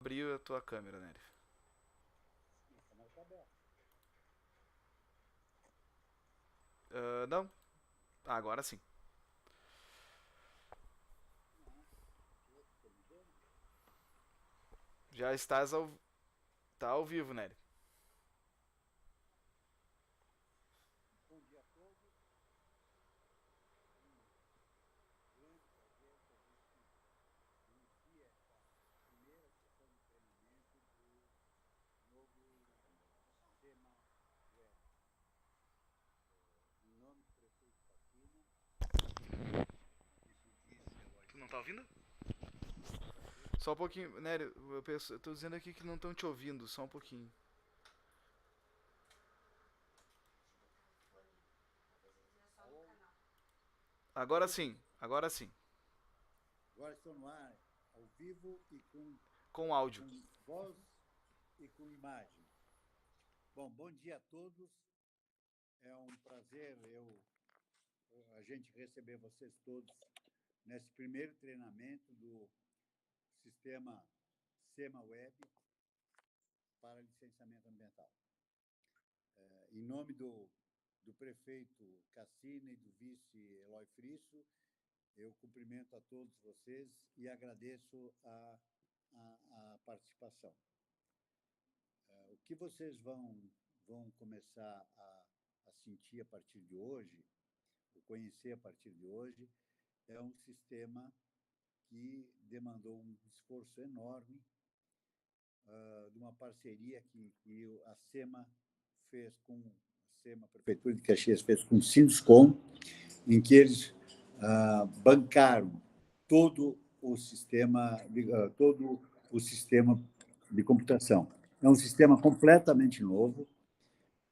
Abrir a tua câmera, Nery. Não. Agora sim. Já estás ao... Tá ao vivo, Nery. Bom dia a todos. Grande prazer que a gente inicia essa primeira sessão de treinamento do novo SEMA Web. Em nome do prefeito Cassina e do vice Eloy Tu não tá Frisch, ouvindo? eu agradeço. Só um pouquinho, Nery. Eu tô dizendo aqui que não estão te ouvindo. Só um pouquinho. Alô? Agora Alô? sim. Agora sim. Agora estou no ar, ao vivo e Com áudio. com voz e com imagem. Bom dia a todos. É um prazer a gente receber vocês todos nesse primeiro treinamento do sistema SEMA Web para licenciamento ambiental. Em nome do prefeito Cassina e do vice Eloy Frisso, eu cumprimento a todos vocês e agradeço a participação. O que vocês vão começar a sentir a partir de hoje, ou conhecer a partir de hoje, é um sistema que demandou um esforço enorme de uma parceria que a SEMA fez com a SEMA, a Prefeitura de Caxias fez com o Sinduscom, em que eles bancaram todo o sistema, todo o sistema de computação. É um sistema completamente novo.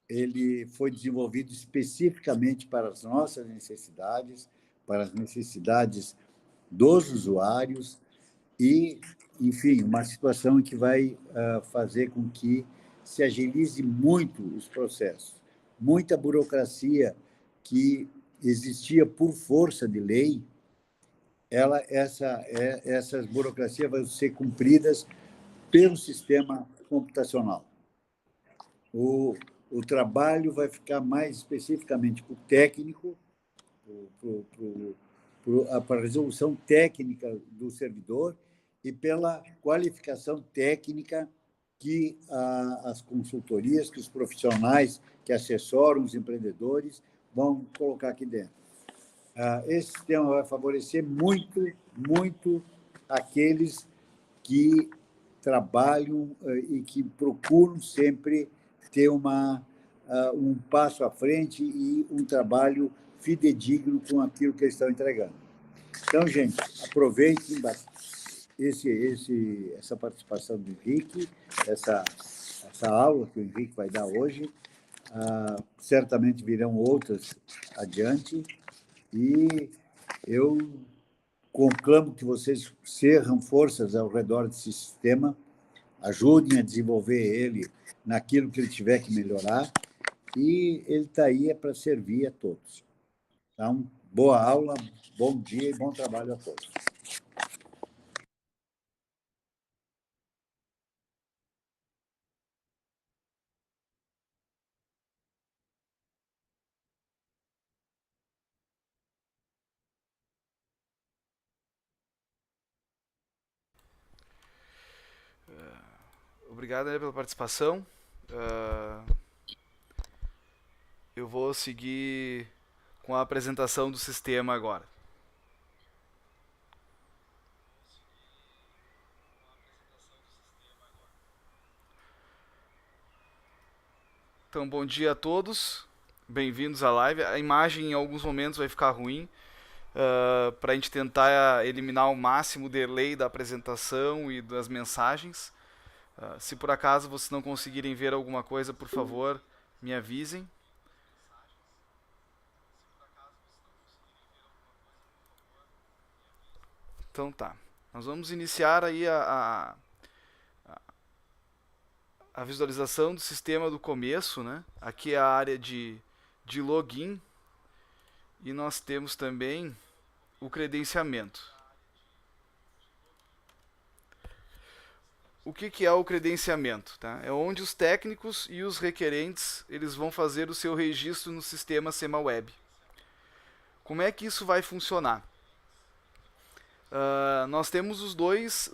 Ele foi desenvolvido especificamente para as nossas necessidades, para as necessidades dos usuários e, enfim, uma situação que vai fazer com que se agilize muito os processos. Muita burocracia que existia por força de lei, essas burocracias vão ser cumpridas pelo sistema computacional. O trabalho vai ficar mais especificamente para o técnico, para a resolução técnica do servidor e pela qualificação técnica que as consultorias, que os profissionais que assessoram os empreendedores vão colocar aqui dentro. Esse sistema vai favorecer muito, muito aqueles que trabalham e que procuram sempre ter um passo à frente e um trabalho fidedigno com aquilo que eles estão entregando. Então, gente, aproveitem essa participação do Henrique, essa aula que o Henrique vai dar hoje. Certamente virão outras adiante. E eu conclamo que vocês serram forças ao redor desse sistema, ajudem a desenvolver ele naquilo que ele tiver que melhorar, e ele está aí para servir a todos. Então, boa aula, bom dia e bom trabalho a todos. Obrigado, Nery, pela participação. Eu vou seguir com a apresentação do sistema agora. Então, bom dia a todos. Bem-vindos à live. A imagem em alguns momentos vai ficar ruim. Para a gente tentar eliminar o máximo o delay da apresentação e das mensagens. Se por acaso vocês não conseguirem ver alguma coisa, por favor, me avisem. Então tá. Nós vamos iniciar aí a visualização do sistema do começo, né? Aqui é a área de login e nós temos também o credenciamento. o que é o credenciamento? Tá? É onde os técnicos e os requerentes eles vão fazer o seu registro no sistema SemaWeb. Como é que isso vai funcionar? Nós temos os dois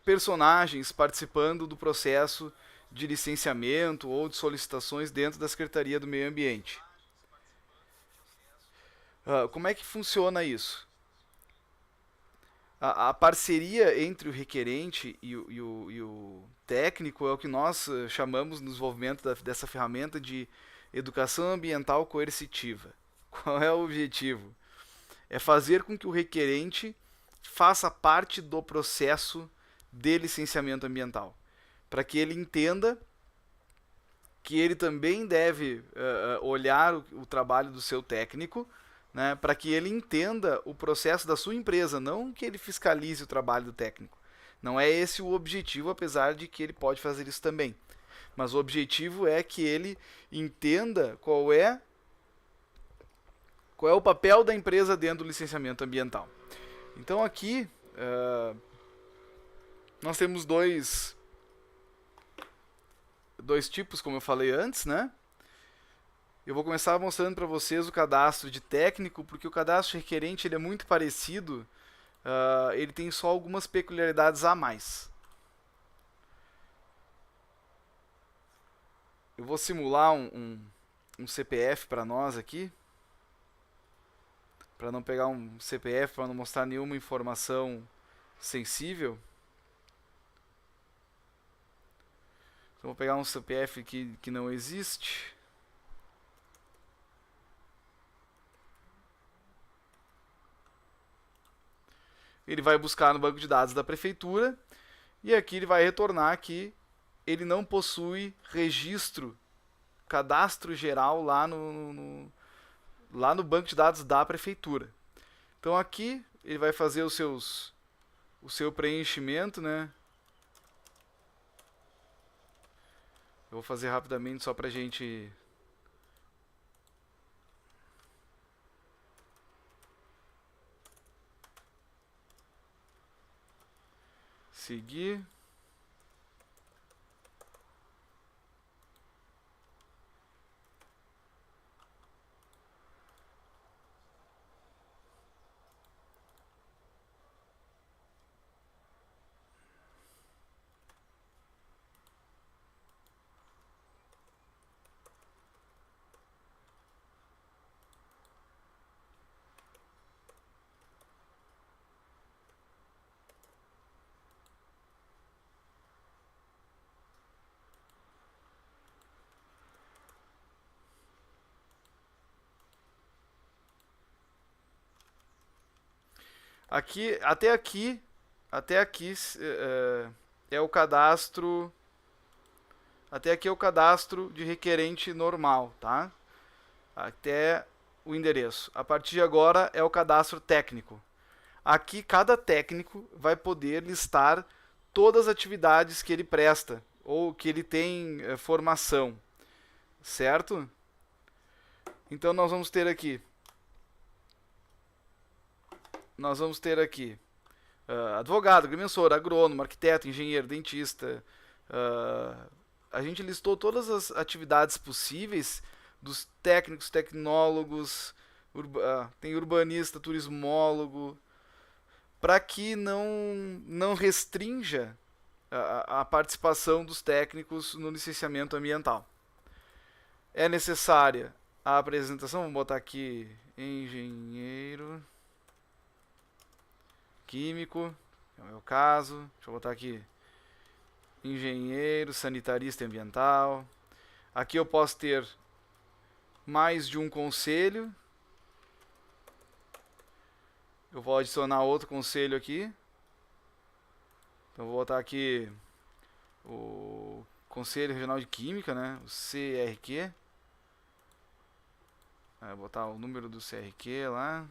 personagens participando do processo de licenciamento ou de solicitações dentro da Secretaria do Meio Ambiente. Como é que funciona isso? A parceria entre o requerente e o técnico é o que nós chamamos no desenvolvimento dessa ferramenta de educação ambiental coercitiva. Qual é o objetivo? É fazer com que o requerente faça parte do processo de licenciamento ambiental, para que ele entenda que ele também deve olhar o trabalho do seu técnico, né, para que ele entenda o processo da sua empresa, não que ele fiscalize o trabalho do técnico. Não é esse o objetivo, apesar de que ele pode fazer isso também. Mas o objetivo é que ele entenda qual é o papel da empresa dentro do licenciamento ambiental. Então aqui nós temos dois tipos, como eu falei antes, né? Eu vou começar mostrando para vocês o cadastro de técnico, porque o cadastro requerente ele é muito parecido, ele tem só algumas peculiaridades a mais. Eu vou simular um CPF para nós aqui, para não pegar um CPF, para não mostrar nenhuma informação sensível. Então vou pegar um CPF que não existe. Ele vai buscar no banco de dados da prefeitura e aqui ele vai retornar que ele não possui registro, cadastro geral lá no banco de dados da prefeitura. Então aqui ele vai fazer o seu preenchimento, né? Eu vou fazer rapidamente só para a gente seguir. Até aqui é o cadastro. Até aqui é o cadastro de requerente normal, tá? Até o endereço. A partir de agora é o cadastro técnico. Aqui cada técnico vai poder listar todas as atividades que ele presta ou que ele tem formação, certo? Então nós vamos ter aqui advogado, agrimensor, agrônomo, arquiteto, engenheiro, dentista. A gente listou todas as atividades possíveis dos técnicos, tecnólogos, tem urbanista, turismólogo, para que não restrinja a participação dos técnicos no licenciamento ambiental. É necessária a apresentação, vamos botar aqui engenheiro químico, é o meu caso. Deixa eu botar aqui engenheiro, sanitarista ambiental. Aqui eu posso ter mais de um conselho. Eu vou adicionar outro conselho aqui. Então vou botar aqui o Conselho Regional de Química, né? O CRQ. Vou botar o número do CRQ lá.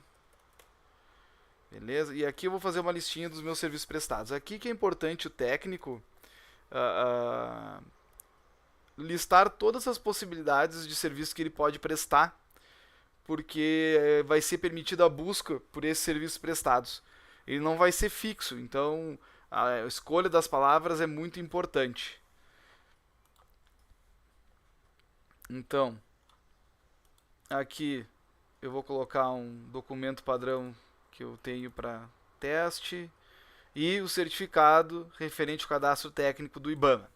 Beleza? E aqui eu vou fazer uma listinha dos meus serviços prestados. Aqui que é importante o técnico listar todas as possibilidades de serviço que ele pode prestar, porque vai ser permitida a busca por esses serviços prestados. Ele não vai ser fixo, então A escolha das palavras é muito importante. Então, aqui eu vou colocar um documento padrão que eu tenho para teste e o certificado referente ao cadastro técnico do IBAMA.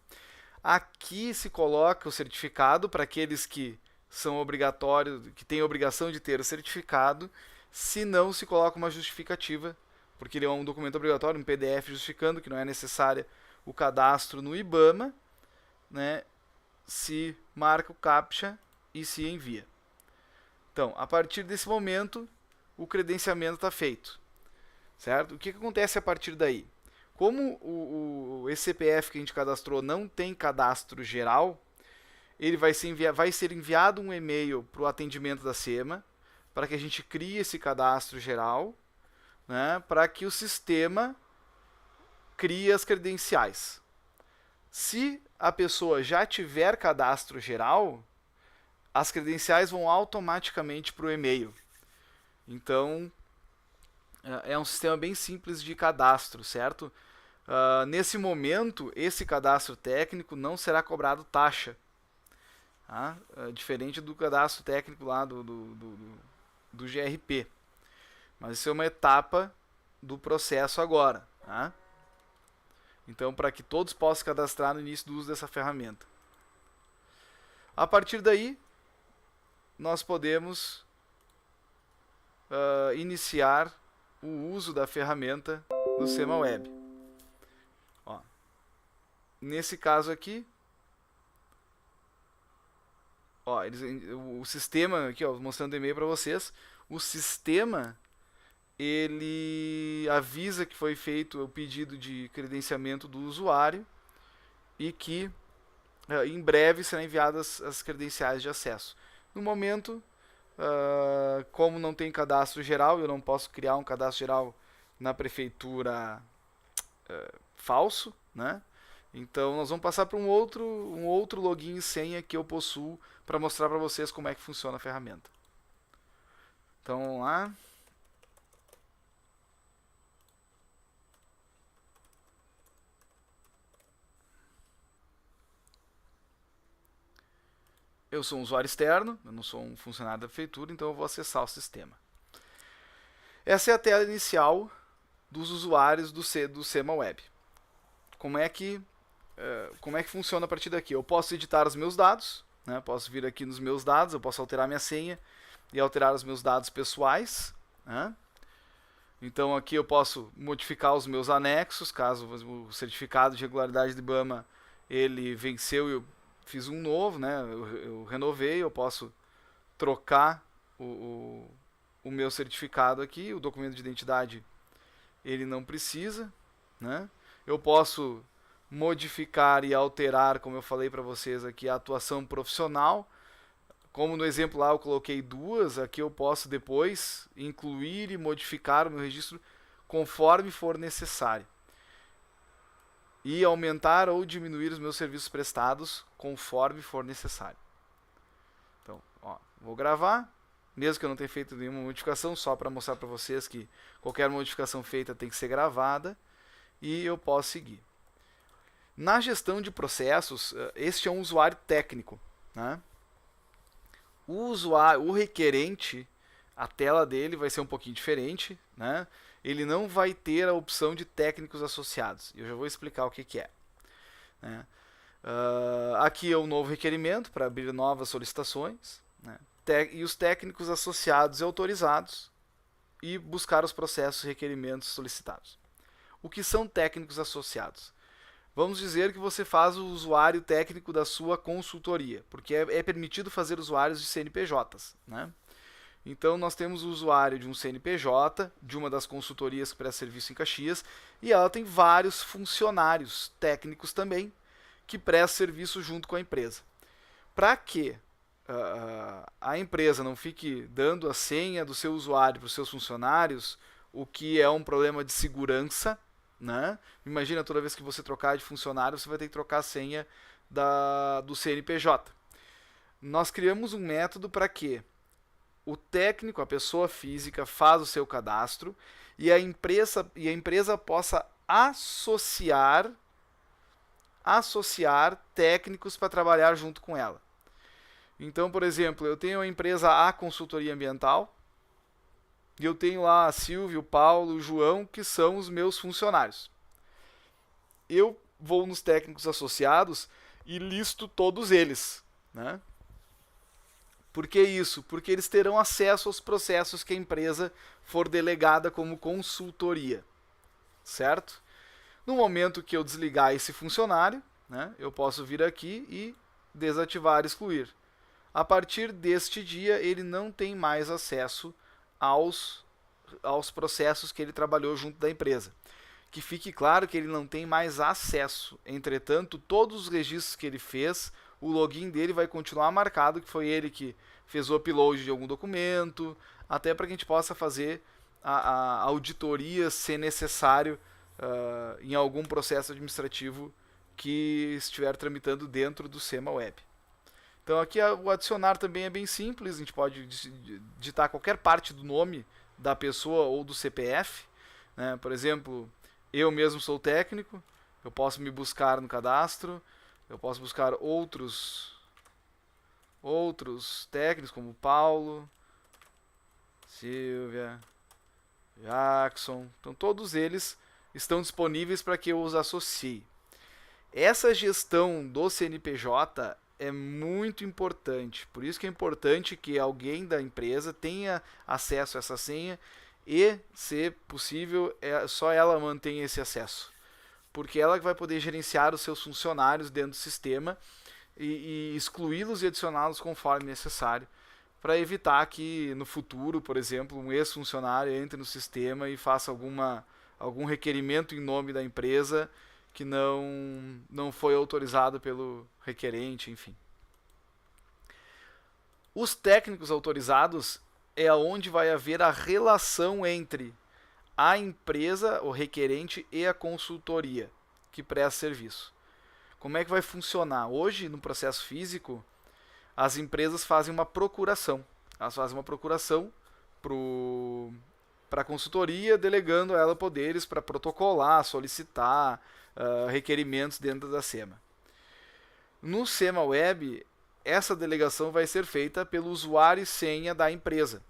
Aqui se coloca o certificado para aqueles que são obrigatórios, que têm a obrigação de ter o certificado, se não se coloca uma justificativa, porque ele é um documento obrigatório, um PDF justificando que não é necessário o cadastro no IBAMA, né? Se marca o CAPTCHA e se envia. Então, a partir desse momento, o credenciamento está feito. Certo? O que acontece a partir daí? Como esse CPF que a gente cadastrou não tem cadastro geral, ele vai ser enviado um e-mail para o atendimento da SEMA, para que a gente crie esse cadastro geral, né, para que o sistema crie as credenciais. Se a pessoa já tiver cadastro geral, as credenciais vão automaticamente para o e-mail. Então, é um sistema bem simples de cadastro, certo? Nesse momento, esse cadastro técnico não será cobrado taxa. Tá? Diferente do cadastro técnico lá do GRP. Mas isso é uma etapa do processo agora. Tá? Então, para que todos possam cadastrar no início do uso dessa ferramenta. A partir daí, nós podemos iniciar o uso da ferramenta do SEMA Web. Ó, nesse caso aqui, ó, o sistema, aqui ó, mostrando o e-mail para vocês, o sistema ele avisa que foi feito o pedido de credenciamento do usuário e que em breve serão enviadas as credenciais de acesso. No momento, como não tem cadastro geral, eu não posso criar um cadastro geral na prefeitura falso, né? Então nós vamos passar para um outro login e senha que eu possuo para mostrar para vocês como é que funciona a ferramenta. Então vamos lá. Eu sou um usuário externo, eu não sou um funcionário da prefeitura, então eu vou acessar o sistema. Essa é a tela inicial dos usuários do SEMA Web. Como é que funciona a partir daqui? Eu posso editar os meus dados, né? Posso vir aqui nos meus dados, eu posso alterar minha senha e alterar os meus dados pessoais. Né? Então aqui eu posso modificar os meus anexos, caso o certificado de regularidade do IBAMA ele venceu e eu fiz um novo, né? Eu renovei, eu posso trocar o meu certificado aqui, o documento de identidade ele não precisa, né? Eu posso modificar e alterar, como eu falei para vocês aqui, a atuação profissional. Como no exemplo lá eu coloquei 2, aqui eu posso depois incluir e modificar o meu registro conforme for necessário. E aumentar ou diminuir os meus serviços prestados conforme for necessário. Então, ó, vou gravar, mesmo que eu não tenha feito nenhuma modificação, só para mostrar para vocês que qualquer modificação feita tem que ser gravada, e eu posso seguir. Na gestão de processos, este é um usuário técnico. Né? O requerente, a tela dele vai ser um pouquinho diferente, né? Ele não vai ter a opção de técnicos associados. Eu já vou explicar o que é. Né? Aqui é um novo requerimento para abrir novas solicitações. Né? E os técnicos associados e autorizados e buscar os processos e requerimentos solicitados. O que são técnicos associados? Vamos dizer que você faz o usuário técnico da sua consultoria, porque é permitido fazer usuários de CNPJs. Né? Então, nós temos o usuário de um CNPJ, de uma das consultorias que presta serviço em Caxias, e ela tem vários funcionários técnicos também, que prestam serviço junto com a empresa. Para que a empresa não fique dando a senha do seu usuário para os seus funcionários, o que é um problema de segurança, né? Imagina, toda vez que você trocar de funcionário, você vai ter que trocar a senha do CNPJ. Nós criamos um método para que o técnico, a pessoa física, faz o seu cadastro e a empresa possa associar técnicos para trabalhar junto com ela. Então, por exemplo, eu tenho a empresa A Consultoria Ambiental e eu tenho lá a Silvia, o Paulo, o João, que são os meus funcionários. Eu vou nos técnicos associados e listo todos eles, né? Por que isso? Porque eles terão acesso aos processos que a empresa for delegada como consultoria, certo? No momento que eu desligar esse funcionário, né, eu posso vir aqui e desativar, excluir. A partir deste dia, ele não tem mais acesso aos processos que ele trabalhou junto da empresa. Que fique claro que ele não tem mais acesso. Entretanto, todos os registros que ele fez, o login dele vai continuar marcado, que foi ele que fez o upload de algum documento, até para que a gente possa fazer a auditoria, se necessário, em algum processo administrativo que estiver tramitando dentro do SEMA Web. Então aqui o adicionar também é bem simples, a gente pode digitar qualquer parte do nome da pessoa ou do CPF, né? Por exemplo, eu mesmo sou técnico, eu posso me buscar no cadastro, eu posso buscar outros técnicos como Paulo, Silvia, Jackson, então todos eles estão disponíveis para que eu os associe. Essa gestão do CNPJ é muito importante, por isso que é importante que alguém da empresa tenha acesso a essa senha e, se possível, só ela mantenha esse acesso, porque ela vai poder gerenciar os seus funcionários dentro do sistema e excluí-los e adicioná-los conforme necessário, para evitar que no futuro, por exemplo, um ex-funcionário entre no sistema e faça algum requerimento em nome da empresa que não foi autorizado pelo requerente, enfim. Os técnicos autorizados é onde vai haver a relação entre a empresa, o requerente e a consultoria que presta serviço. Como é que vai funcionar? Hoje, no processo físico, as empresas fazem uma procuração. Elas fazem uma procuração para a consultoria, delegando a ela poderes para protocolar, solicitar requerimentos dentro da SEMA. No SEMA Web, essa delegação vai ser feita pelo usuário e senha da empresa.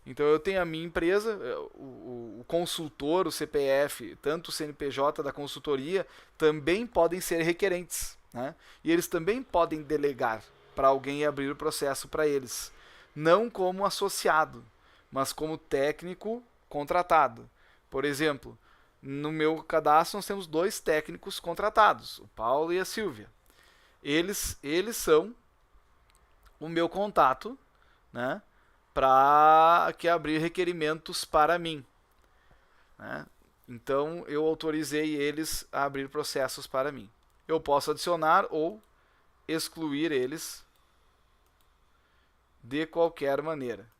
Então eu tenho a minha empresa, o consultor, o CPF, tanto o CNPJ da consultoria, também podem ser requerentes, né? E eles também podem delegar para alguém abrir o processo para eles. Não como associado, mas como técnico contratado. Por exemplo, no meu cadastro nós temos 2 técnicos contratados, o Paulo e a Silvia. Eles são o meu contato, né, para que abrir requerimentos para mim, né? Então eu autorizei eles a abrir processos para mim. Eu posso adicionar ou excluir eles de qualquer maneira.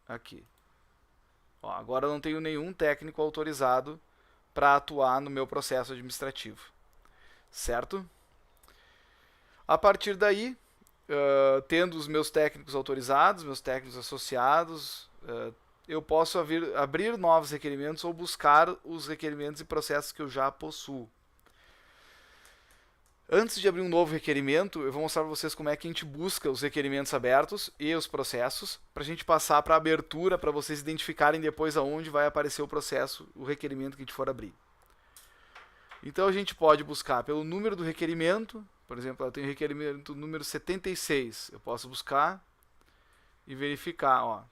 Aqui. Ó, agora eu não tenho nenhum técnico autorizado para atuar no meu processo administrativo. Certo? A partir daí, tendo os meus técnicos autorizados, meus técnicos associados, eu posso abrir novos requerimentos ou buscar os requerimentos e processos que eu já possuo. Antes de abrir um novo requerimento, eu vou mostrar para vocês como é que a gente busca os requerimentos abertos e os processos, para a gente passar para a abertura, para vocês identificarem depois aonde vai aparecer o processo, o requerimento que a gente for abrir. Então a gente pode buscar pelo número do requerimento, por exemplo, eu tenho o requerimento número 76, eu posso buscar e verificar, ó.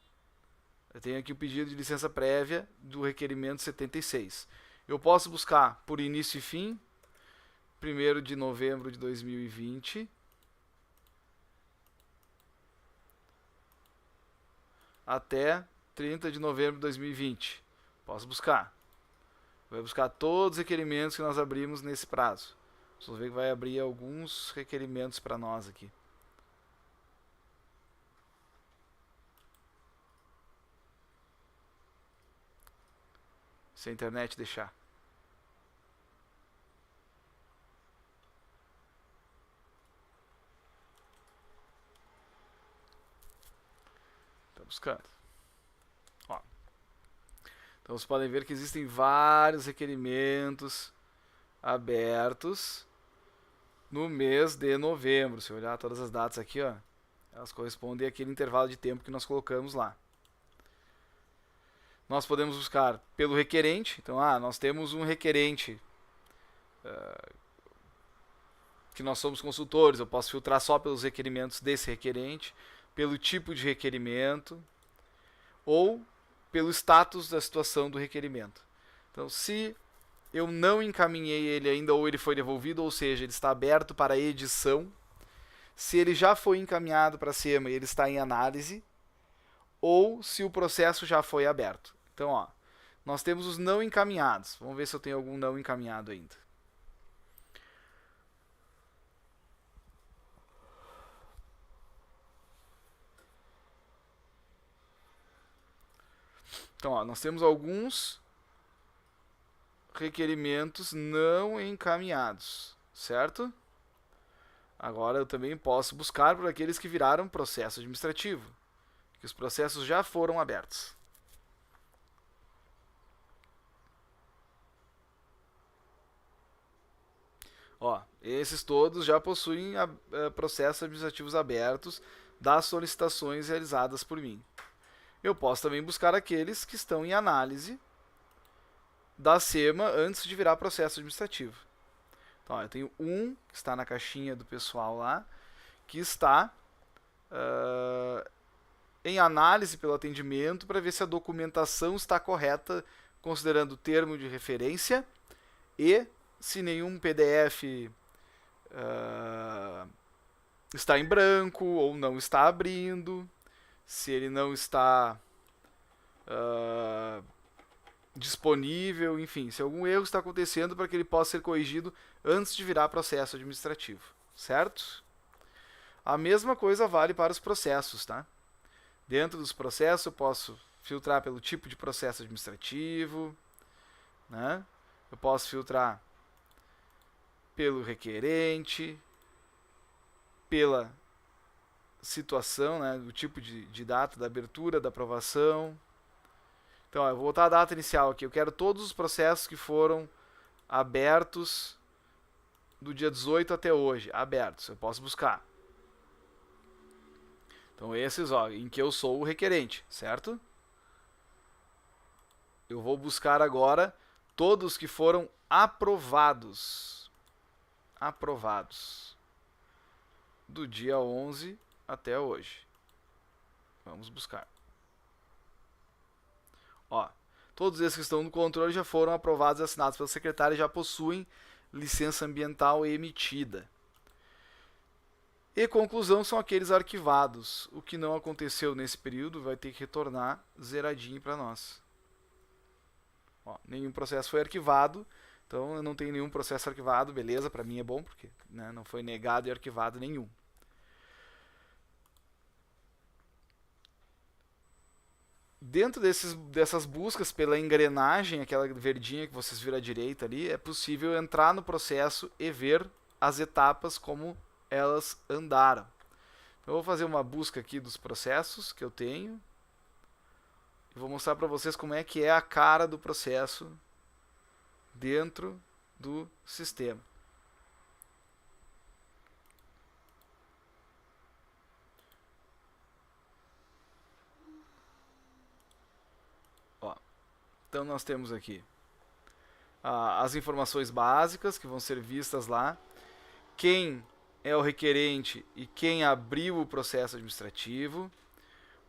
Eu tenho aqui o pedido de licença prévia do requerimento 76. Eu posso buscar por início e fim, 1º de novembro de 2020 até 30 de novembro de 2020. Posso buscar. Vai buscar todos os requerimentos que nós abrimos nesse prazo. Vocês vão ver que vai abrir alguns requerimentos para nós aqui. Se a internet deixar. Está buscando. Ó. Então vocês podem ver que existem vários requerimentos abertos no mês de novembro. Se eu olhar todas as datas aqui, ó, elas correspondem àquele intervalo de tempo que nós colocamos lá. Nós podemos buscar pelo requerente. Então, nós temos um requerente que nós somos consultores. Eu posso filtrar só pelos requerimentos desse requerente, pelo tipo de requerimento ou pelo status da situação do requerimento. Então, se eu não encaminhei ele ainda ou ele foi devolvido, ou seja, ele está aberto para edição. Se ele já foi encaminhado para a SEMA e ele está em análise, ou se o processo já foi aberto. Então, ó, nós temos os não encaminhados. Vamos ver se eu tenho algum não encaminhado ainda. Então, ó, nós temos alguns requerimentos não encaminhados, certo? Agora eu também posso buscar por aqueles que viraram processo administrativo, que os processos já foram abertos. Ó, esses todos já possuem processos administrativos abertos das solicitações realizadas por mim. Eu posso também buscar aqueles que estão em análise da SEMA antes de virar processo administrativo. Então, ó, eu tenho um que está na caixinha do pessoal lá, que está em análise pelo atendimento para ver se a documentação está correta, considerando o termo de referência e se nenhum PDF está em branco ou não está abrindo, se ele não está disponível, enfim, se algum erro está acontecendo para que ele possa ser corrigido antes de virar processo administrativo, certo? A mesma coisa vale para os processos, tá? Dentro dos processos eu posso filtrar pelo tipo de processo administrativo, né? Eu posso filtrar pelo requerente, pela situação, né, do tipo de data da abertura, da aprovação. Então, ó, eu vou botar a data inicial aqui. Eu quero todos os processos que foram abertos do dia 18 até hoje. Abertos. Eu posso buscar. Então, esses, ó, em que eu sou o requerente, certo? Eu vou buscar agora todos que foram aprovados. Aprovados. Do dia 11 até hoje. Vamos buscar. Ó, todos esses que estão no controle já foram aprovados e assinados pelo secretário e já possuem licença ambiental emitida. E conclusão são aqueles arquivados. O que não aconteceu nesse período vai ter que retornar zeradinho para nós. Ó, nenhum processo foi arquivado, então eu não tenho nenhum processo arquivado, beleza, para mim é bom, porque, né, não foi negado e arquivado nenhum. Dentro dessas buscas pela engrenagem, aquela verdinha que vocês viram à direita ali, é possível entrar no processo e ver as etapas como elas andaram. Então, eu vou fazer uma busca aqui dos processos que eu tenho. E vou mostrar para vocês como é que é a cara do processo dentro do sistema. Ó, então nós temos aqui as informações básicas que vão ser vistas lá. Quem é o requerente e quem abriu o processo administrativo.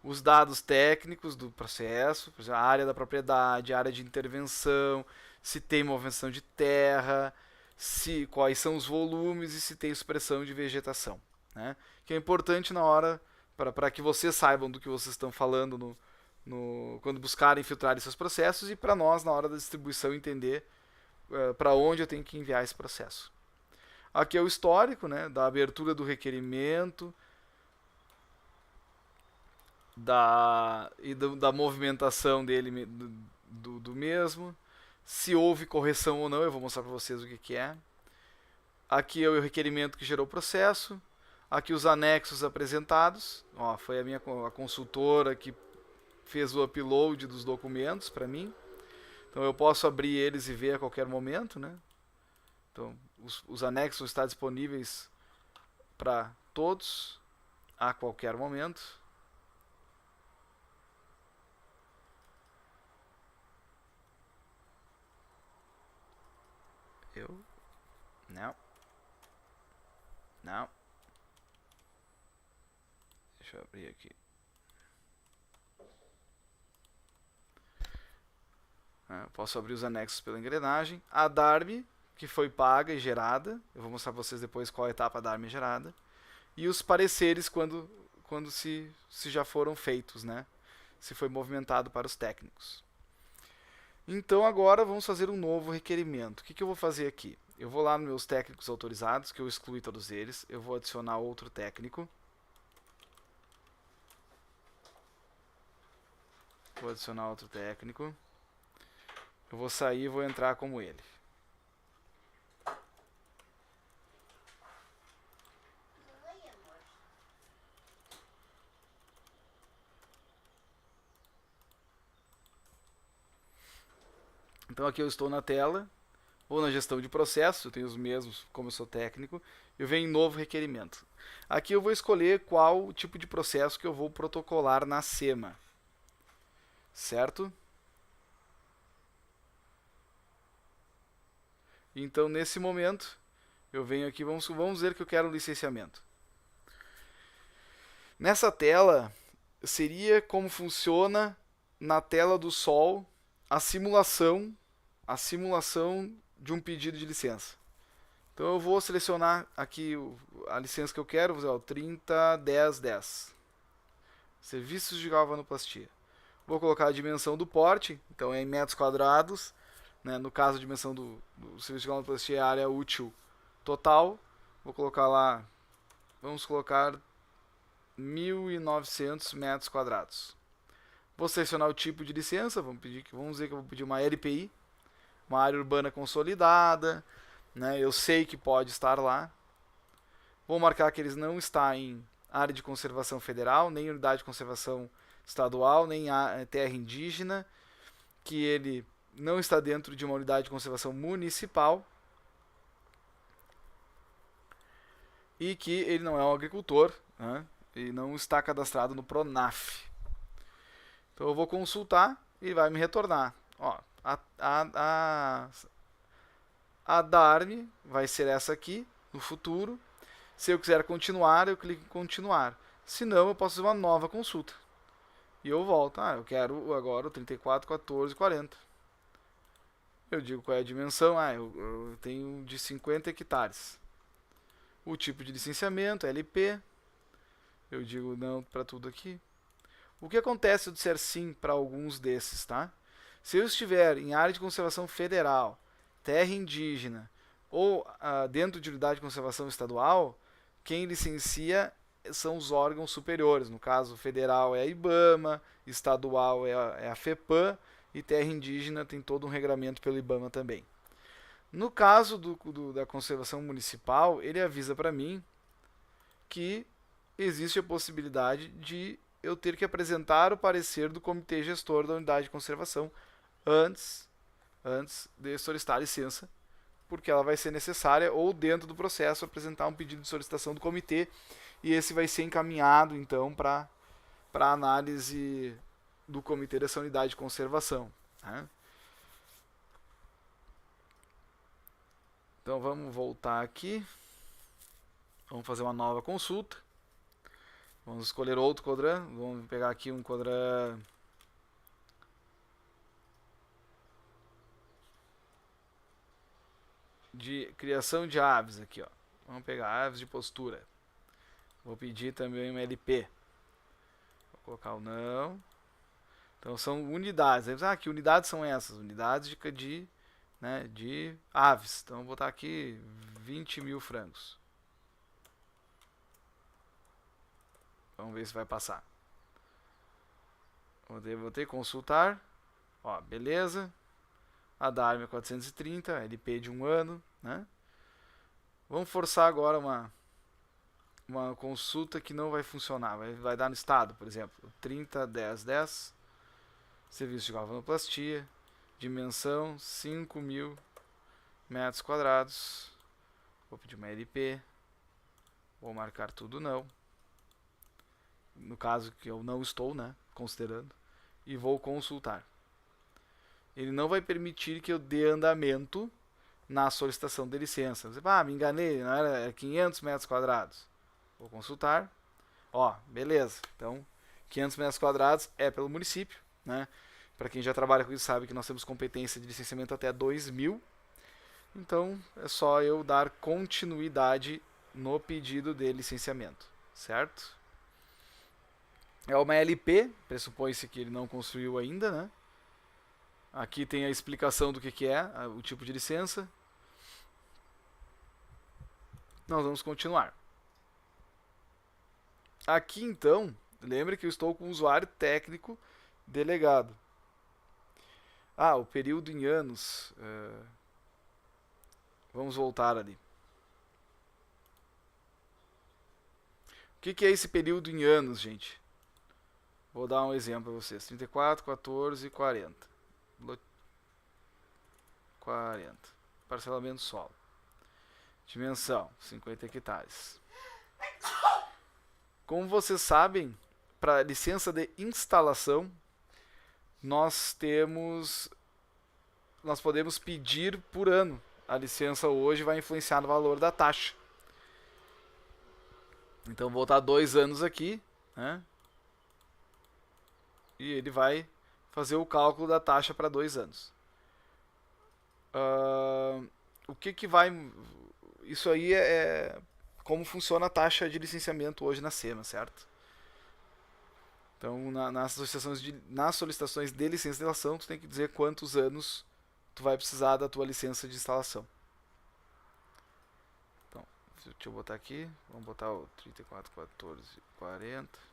Os dados técnicos do processo, por exemplo, a área da propriedade, a área de intervenção, se tem movimentação de terra, quais são os volumes e se tem expressão de vegetação, né? Que é importante na hora, para que vocês saibam do que vocês estão falando quando buscarem filtrar esses processos e para nós, na hora da distribuição, entender para onde eu tenho que enviar esse processo. Aqui é o histórico, né, da abertura do requerimento, da movimentação dele, do mesmo, se houve correção ou não, eu vou mostrar para vocês o que é. Aqui é o requerimento que gerou o processo, aqui os anexos apresentados, ó, foi a consultora que fez o upload dos documentos para mim, Então eu posso abrir eles e ver a qualquer momento, né? Então os anexos estão disponíveis para todos a qualquer momento. Não. Deixa eu abrir aqui. Posso abrir os anexos pela engrenagem. A DARM, que foi paga e gerada. Eu vou mostrar para vocês depois qual etapa a DARM é gerada. E os pareceres quando se já foram feitos, né? Se foi movimentado para os técnicos. Então agora vamos fazer um novo requerimento. O que eu vou fazer aqui? Eu vou lá nos meus técnicos autorizados, que eu excluí todos eles. Eu vou adicionar outro técnico. Vou adicionar outro técnico. Eu vou sair e vou entrar como ele. Então aqui eu estou na tela, ou na gestão de processo, eu tenho os mesmos como eu sou técnico, eu venho em novo requerimento. Aqui eu vou escolher qual tipo de processo que eu vou protocolar na SEMA. Certo? Então nesse momento, eu venho aqui, vamos dizer que eu quero um licenciamento. Nessa tela, seria como funciona na tela do Sol a simulação de um pedido de licença. Então eu vou selecionar aqui a licença que eu quero, vou usar o 30.10.10. Serviços de galvanoplastia. Vou colocar a dimensão do porte, então é em metros quadrados. Né? No caso, a dimensão do serviço de galvanoplastia é a área útil total. Vou colocar lá, vamos colocar 1.900 metros quadrados. Vou selecionar o tipo de licença, vamos dizer que eu vou pedir uma LPI, uma área urbana consolidada, né? Eu sei que pode estar lá. Vou marcar que eles não está em área de conservação federal, nem unidade de conservação estadual, nem terra indígena, que ele não está dentro de uma unidade de conservação municipal e que ele não é um agricultor, né? E não está cadastrado no PRONAF. Então eu vou consultar e vai me retornar. Ó, a DARM vai ser essa aqui no futuro. Se eu quiser continuar, eu clico em continuar. Se não, eu posso fazer uma nova consulta. E eu volto. Eu quero agora o 34.14.40. Eu digo qual é a dimensão. Eu tenho de 50 hectares. O tipo de licenciamento, LP. Eu digo não para tudo aqui. O que acontece se eu disser sim para alguns desses, tá? Se eu estiver em área de conservação federal, terra indígena ou dentro de unidade de conservação estadual, quem licencia são os órgãos superiores. No caso, federal é a IBAMA, estadual é a FEPAM e terra indígena tem todo um regramento pelo IBAMA também. No caso da conservação municipal, ele avisa para mim que existe a possibilidade de eu ter que apresentar o parecer do comitê gestor da unidade de conservação antes de solicitar a licença, porque ela vai ser necessária, ou dentro do processo apresentar um pedido de solicitação do comitê, e esse vai ser encaminhado então para análise do comitê dessa unidade de conservação. Né? Então vamos voltar aqui, vamos fazer uma nova consulta. Vamos escolher outro CODRAN. Vamos pegar aqui um CODRAN de criação de aves aqui, ó. Vamos pegar aves de postura. Vou pedir também uma LP. Vou colocar o não. Então são unidades. Que unidades são essas? Unidades de aves. Então vou botar aqui 20.000 frangos. Vamos ver se vai passar. Vou ter que consultar. Ó, beleza. A DARM é 430, LP de 1 ano. Né? Vamos forçar agora uma consulta que não vai funcionar. Vai dar no estado, por exemplo. 30.10.10. Serviço de galvanoplastia. Dimensão 5.000 metros quadrados. Vou pedir uma LP. Vou marcar tudo não. No caso que eu não estou, né, considerando. E vou consultar. Ele não vai permitir que eu dê andamento na solicitação de licença. Você, me enganei, não era 500 metros quadrados. Vou consultar. Ó, beleza. Então, 500 metros quadrados é pelo município, né? Para quem já trabalha com isso sabe que nós temos competência de licenciamento até 2.000. Então, é só eu dar continuidade no pedido de licenciamento, certo? É uma LP, pressupõe-se que ele não construiu ainda, né? Aqui tem a explicação do que é o tipo de licença. Nós vamos continuar. Aqui então, lembre que eu estou com o usuário técnico delegado. O período em anos. Vamos voltar ali. O que é esse período em anos, gente? Vou dar um exemplo para vocês. 34, 14, 40. 40. Parcelamento solo. Dimensão, 50 hectares. Como vocês sabem, para licença de instalação, nós podemos pedir por ano. A licença hoje vai influenciar no valor da taxa. Então vou botar 2 anos aqui, né? E ele vai fazer o cálculo da taxa para 2 anos. O que vai... Isso aí é como funciona a taxa de licenciamento hoje na SEMA, certo? Então, nas solicitações de licença de instalação, tu tem que dizer quantos anos tu vai precisar da tua licença de instalação. Então, deixa eu botar aqui. Vamos botar o 34, 14, 40.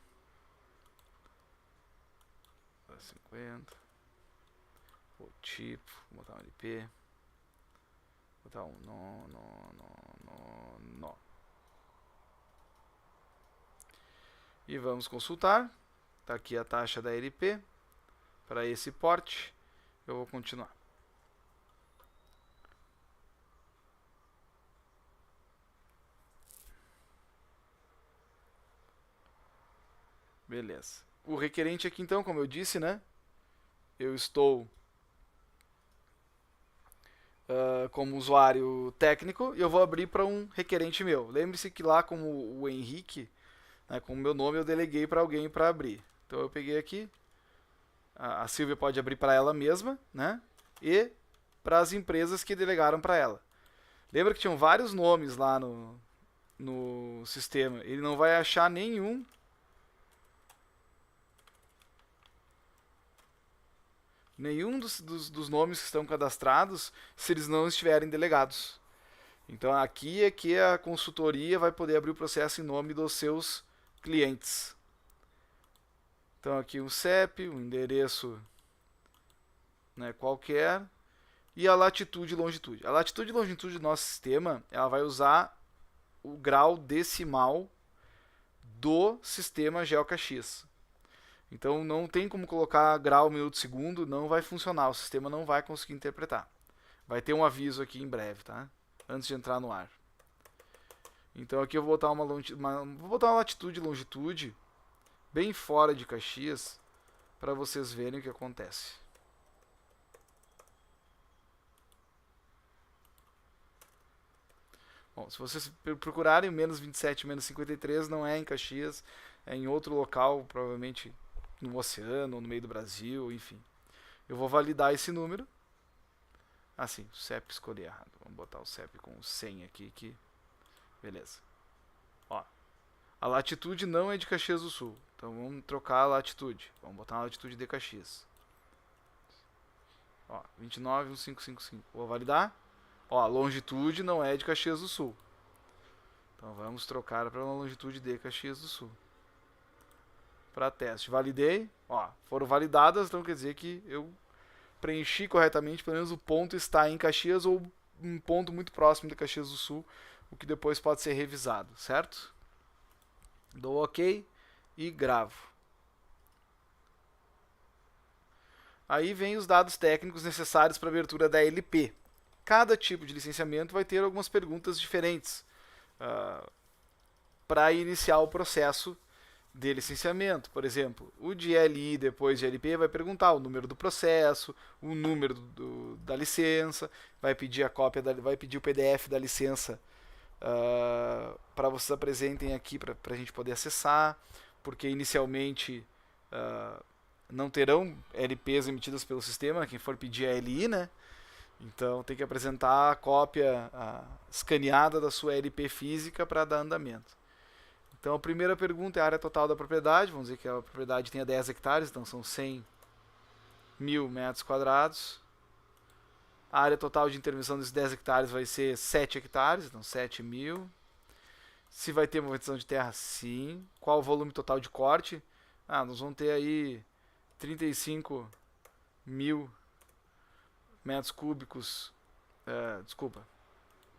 50. O tipo. Vou botar um LP. Vou botar um nó. E vamos consultar. Está aqui a taxa da LP. Para esse porte, eu vou continuar. Beleza. O requerente aqui então, como eu disse, né? Eu estou como usuário técnico e eu vou abrir para um requerente meu. Lembre-se que lá como o Henrique, né, com o meu nome, eu deleguei para alguém para abrir. Então eu peguei aqui. A Silvia pode abrir para ela mesma, né? E para as empresas que delegaram para ela. Lembra que tinham vários nomes lá no sistema. Ele não vai achar nenhum dos nomes que estão cadastrados se eles não estiverem delegados. Então aqui é que a consultoria vai poder abrir o processo em nome dos seus clientes. Então aqui um CEP, um endereço, né, qualquer, e a latitude e longitude. A latitude e longitude do nosso sistema, ela vai usar o grau decimal do sistema GeoCaxias. Então não tem como colocar grau, minuto, segundo, não vai funcionar, o sistema não vai conseguir interpretar. Vai ter um aviso aqui em breve, tá? Antes de entrar no ar. Então aqui eu vou botar uma latitude e longitude bem fora de Caxias para vocês verem o que acontece. Bom, se vocês procurarem menos 27, menos 53, não é em Caxias, é em outro local, provavelmente no oceano, ou no meio do Brasil, enfim. Eu vou validar esse número. Assim, o CEP escolhi errado. Vamos botar o CEP com 100 aqui. Beleza. Ó, a latitude não é de Caxias do Sul. Então vamos trocar a latitude. Vamos botar uma latitude de Caxias. Ó, 29,1555. Vou validar. Ó, a longitude não é de Caxias do Sul. Então vamos trocar para uma longitude de Caxias do Sul. Para teste. Validei. Ó, foram validadas, então quer dizer que eu preenchi corretamente, pelo menos o ponto está em Caxias ou um ponto muito próximo de Caxias do Sul, o que depois pode ser revisado, certo? Dou OK e gravo. Aí vem os dados técnicos necessários para a abertura da LP. Cada tipo de licenciamento vai ter algumas perguntas diferentes para iniciar o processo de licenciamento. Por exemplo, o de LI depois de LP vai perguntar o número do processo, o número da licença, vai pedir a cópia, vai pedir o PDF da licença para vocês apresentem aqui para a gente poder acessar, porque inicialmente não terão LPs emitidas pelo sistema, quem for pedir a LI, né? Então tem que apresentar a cópia escaneada da sua LP física para dar andamento. Então a primeira pergunta é a área total da propriedade. Vamos dizer que a propriedade tenha 10 hectares, então são 100 mil metros quadrados. A área total de intervenção desses 10 hectares vai ser 7 hectares, então 7 mil. Se vai ter movimentação de terra, sim. Qual o volume total de corte? Nós vamos ter aí 35 mil metros cúbicos. Desculpa.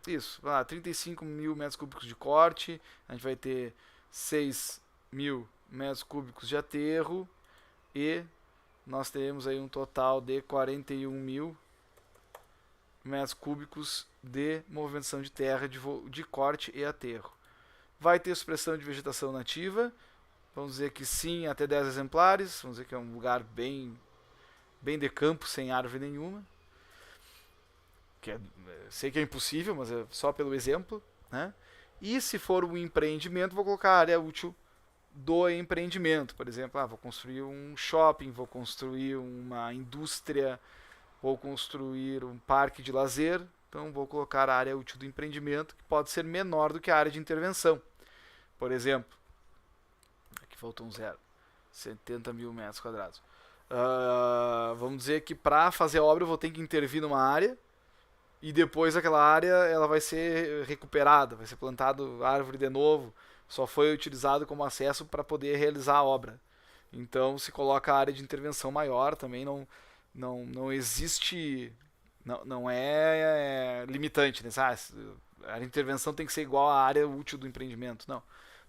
Isso, 35 mil metros cúbicos de corte. A gente vai ter 6 mil metros cúbicos de aterro. E nós teremos aí um total de 41 mil metros cúbicos de movimentação de terra de corte e aterro. Vai ter supressão de vegetação nativa. Vamos dizer que sim, até 10 exemplares. Vamos dizer que é um lugar bem de campo, sem árvore nenhuma. Sei que é impossível, mas é só pelo exemplo, né? E se for um empreendimento, vou colocar a área útil do empreendimento. Por exemplo, vou construir um shopping, vou construir uma indústria, vou construir um parque de lazer. Então vou colocar a área útil do empreendimento, que pode ser menor do que a área de intervenção. Por exemplo, aqui faltou um zero, 70 mil metros quadrados. Vamos dizer que para fazer a obra eu vou ter que intervir numa área, e depois aquela área ela vai ser recuperada, vai ser plantado árvore de novo, só foi utilizado como acesso para poder realizar a obra. Então se coloca a área de intervenção maior, também não existe, não é limitante, né? A intervenção tem que ser igual à área útil do empreendimento.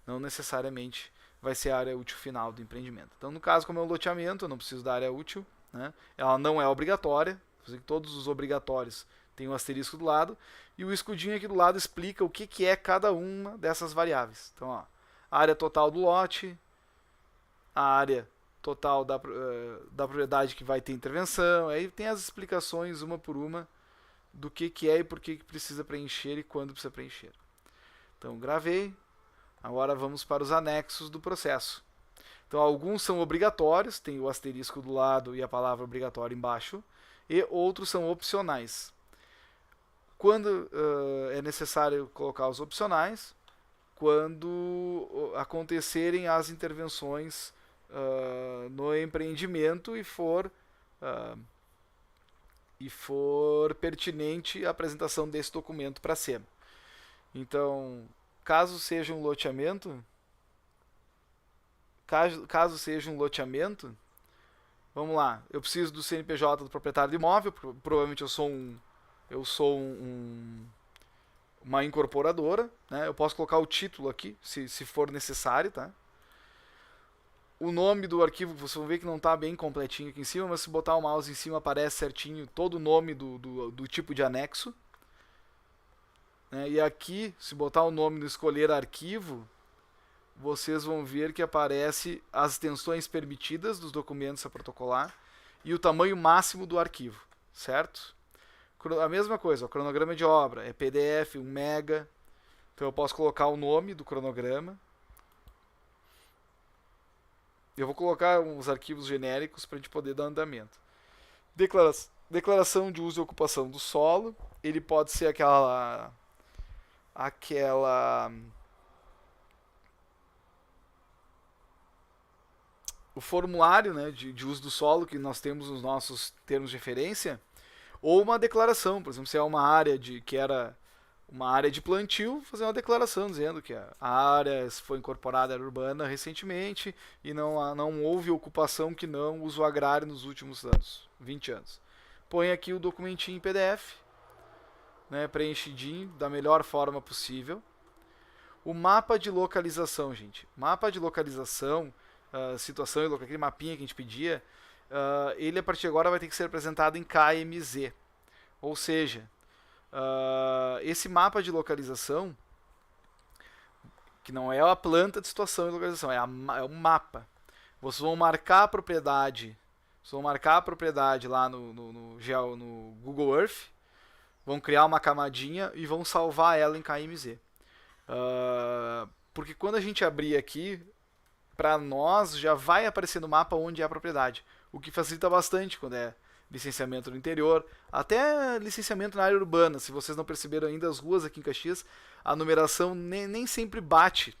Não necessariamente vai ser a área útil final do empreendimento. Então no caso, como é um loteamento, eu não preciso da área útil, né? Ela não é obrigatória, todos os obrigatórios tem um asterisco do lado, e o escudinho aqui do lado explica o que é cada uma dessas variáveis. Então, a área total do lote, a área total da propriedade que vai ter intervenção, aí tem as explicações uma por uma do que é e por que precisa preencher e quando precisa preencher. Então, gravei. Agora vamos para os anexos do processo. Então, alguns são obrigatórios, tem o asterisco do lado e a palavra obrigatório embaixo, e outros são opcionais. Quando é necessário colocar os opcionais, quando acontecerem as intervenções no empreendimento e for pertinente a apresentação desse documento para a SEMA. Então, caso seja um loteamento, vamos lá, eu preciso do CNPJ do proprietário do imóvel, provavelmente eu sou uma incorporadora, né? Eu posso colocar o título aqui, se for necessário, tá? O nome do arquivo, vocês vão ver que não está bem completinho aqui em cima, mas se botar o mouse em cima aparece certinho todo o nome do tipo de anexo. E aqui, se botar o nome no escolher arquivo, vocês vão ver que aparece as extensões permitidas dos documentos a protocolar e o tamanho máximo do arquivo, certo? A mesma coisa, o cronograma de obra é PDF, 1 mega. Então eu posso colocar o nome do cronograma. Eu vou colocar uns arquivos genéricos para a gente poder dar andamento. Declaração de uso e ocupação do solo. Ele pode ser aquela o formulário, né, de uso do solo que nós temos nos nossos termos de referência, ou uma declaração, por exemplo, se é uma área que era uma área de plantio, fazer uma declaração dizendo que a área foi incorporada à área urbana recentemente e não houve ocupação que não uso agrário nos últimos anos, 20 anos. Põe aqui o documentinho em PDF, né, preenchidinho, da melhor forma possível. O mapa de localização, gente. Mapa de localização, situação e aquele mapinha que a gente pedia, ele a partir de agora vai ter que ser apresentado em KMZ. Ou seja, esse mapa de localização, que não é a planta de situação e localização, é um mapa. Vocês vão marcar a propriedade. Vocês vão marcar a propriedade lá no Google Earth. Vão criar uma camadinha e vão salvar ela em KMZ. Porque quando a gente abrir aqui, para nós já vai aparecer no mapa onde é a propriedade. O que facilita bastante quando é licenciamento no interior, até licenciamento na área urbana. Se vocês não perceberam ainda, as ruas aqui em Caxias, a numeração nem sempre bate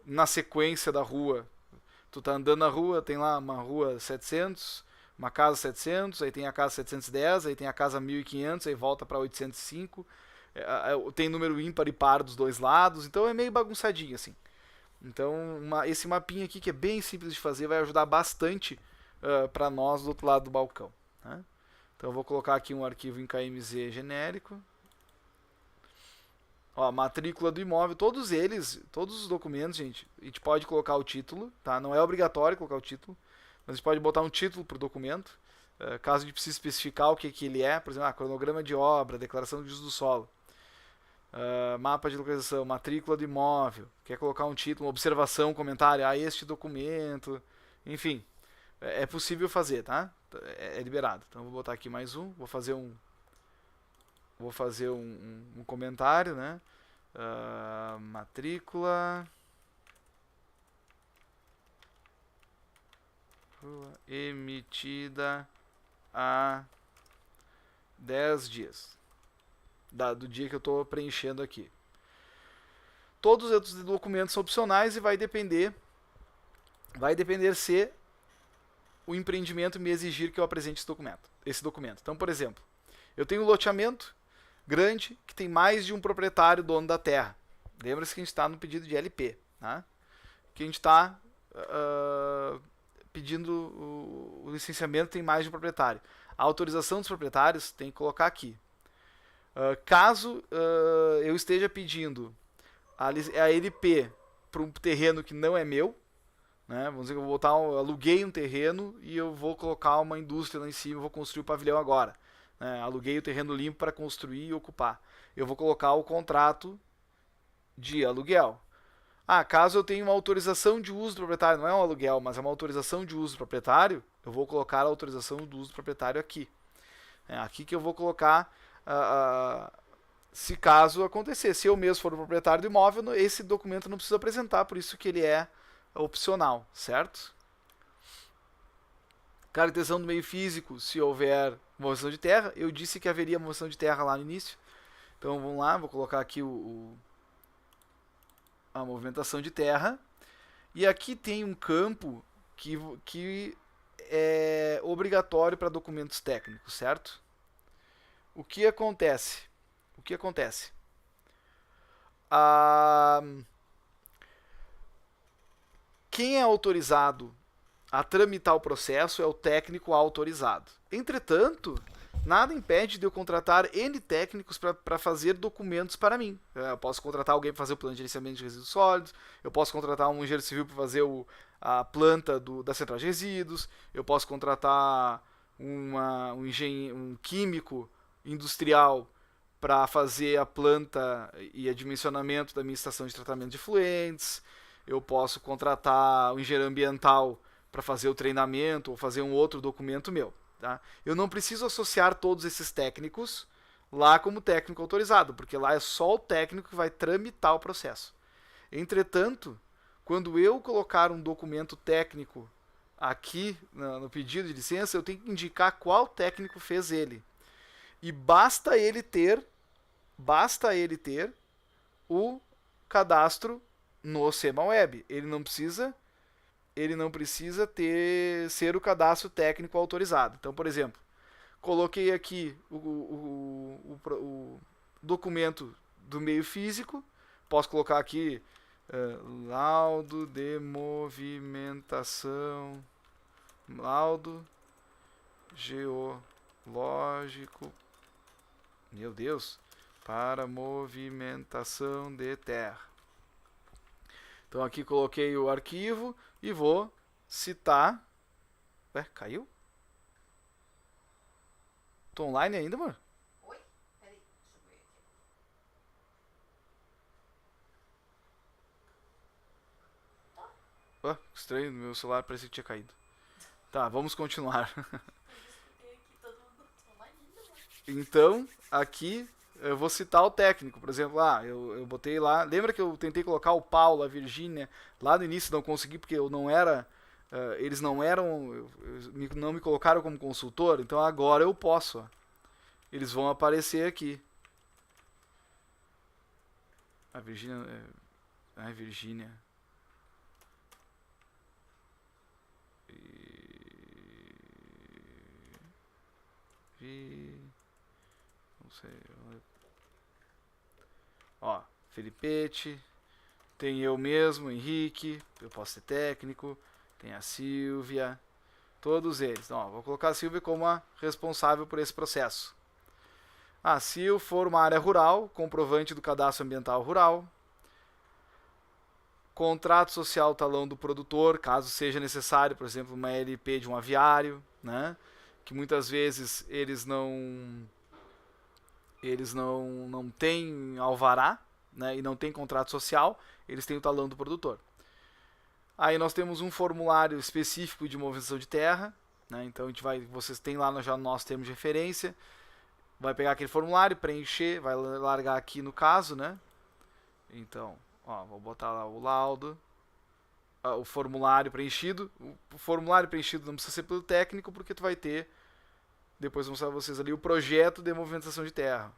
na sequência da rua. Tu tá andando na rua, tem lá uma rua 700, uma casa 700, aí tem a casa 710, aí tem a casa 1500, aí volta para 805. Tem número ímpar e par dos dois lados, então é meio bagunçadinho assim. Então esse mapinha aqui, que é bem simples de fazer, vai ajudar bastante para nós do outro lado do balcão, né? Então eu vou colocar aqui um arquivo em KMZ genérico. Ó, matrícula do imóvel, todos os documentos, gente, a gente pode colocar o título, tá? Não é obrigatório colocar o título, mas a gente pode botar um título para o documento, caso a gente precise especificar o que ele é, por exemplo, cronograma de obra, declaração de uso do solo, mapa de localização, matrícula do imóvel, quer colocar um título, observação, comentário, este documento, enfim, é possível fazer, tá? É liberado. Então vou botar aqui mais um, vou fazer um comentário, né? Matrícula emitida há 10 dias do dia que eu estou preenchendo aqui. Todos os outros documentos são opcionais e vai depender se o empreendimento me exigir que eu apresente esse documento. Então, por exemplo, eu tenho um loteamento grande que tem mais de um proprietário dono da terra. Lembra-se que a gente está no pedido de LP, né? Que a gente está pedindo o licenciamento, tem mais de um proprietário. A autorização dos proprietários tem que colocar aqui. Caso eu esteja pedindo a LP para um terreno que não é meu, né? Vamos dizer que eu aluguei um terreno e eu vou colocar uma indústria lá em cima, vou construir o pavilhão agora. Aluguei o terreno limpo para construir e ocupar. Eu vou colocar o contrato de aluguel. Caso eu tenha uma autorização de uso do proprietário, não é um aluguel, mas é uma autorização de uso do proprietário, eu vou colocar a autorização do uso do proprietário aqui. Aqui que eu vou colocar, se caso acontecer. Se eu mesmo for o proprietário do imóvel, esse documento não precisa apresentar, por isso que ele é opcional, certo? Caracterização do meio físico, se houver movimentação de terra. Eu disse que haveria movimentação de terra lá no início. Então vamos lá, vou colocar aqui a movimentação de terra. E aqui tem um campo que é obrigatório para documentos técnicos, certo? O que acontece? Quem é autorizado a tramitar o processo é o técnico autorizado. Entretanto, nada impede de eu contratar N técnicos para fazer documentos para mim. Eu posso contratar alguém para fazer o plano de gerenciamento de resíduos sólidos, eu posso contratar um engenheiro civil para fazer a planta da central de resíduos, eu posso contratar um químico industrial para fazer a planta e a dimensionamento da minha estação de tratamento de efluentes, eu posso contratar um engenheiro ambiental para fazer o treinamento ou fazer um outro documento meu. Tá? Eu não preciso associar todos esses técnicos lá como técnico autorizado, porque lá é só o técnico que vai tramitar o processo. Entretanto, quando eu colocar um documento técnico aqui no pedido de licença, eu tenho que indicar qual técnico fez ele. E basta ele ter o cadastro no SEMAWeb. Ele não precisa ser o cadastro técnico autorizado. Então, por exemplo, coloquei aqui o documento do meio físico, posso colocar aqui laudo de movimentação, laudo geológico, meu Deus, para movimentação de terra. Então aqui coloquei o arquivo e vou citar Ué, caiu? Tô online ainda, mano? Oi? Peraí, deixa eu ver aqui. Ué, estranho, meu celular parecia que tinha caído. Tá, vamos continuar. Eu já escutei aqui todo mundo online ainda, mano. Então, aqui eu vou citar o técnico. Por exemplo, eu botei lá. Lembra que eu tentei colocar o Paulo, a Virgínia, lá no início não consegui porque eu não era. Eles não eram. Não me colocaram como consultor, então agora eu posso. Ó. Eles vão aparecer aqui. A Virgínia. Ai, Virgínia. Não sei. Ó, Felipete. Tem eu mesmo, Henrique. Eu posso ser técnico. Tem a Silvia. Todos eles. Então, ó, vou colocar a Silvia como a responsável por esse processo. Se eu for uma área rural, comprovante do cadastro ambiental rural. Contrato social talão do produtor, caso seja necessário, por exemplo, uma LP de um aviário, né? Que muitas vezes eles não têm alvará, né? E não têm contrato social, eles têm o talão do produtor. Aí nós temos um formulário específico de movimentação de terra, né? Então vocês têm lá já no nosso termo de referência, vai pegar aquele formulário, preencher, vai largar aqui no caso, né? Então, ó, vou botar lá o laudo, o formulário preenchido. O formulário preenchido não precisa ser pelo técnico, porque tu vai ter, depois vou mostrar pra vocês ali, o projeto de movimentação de terra.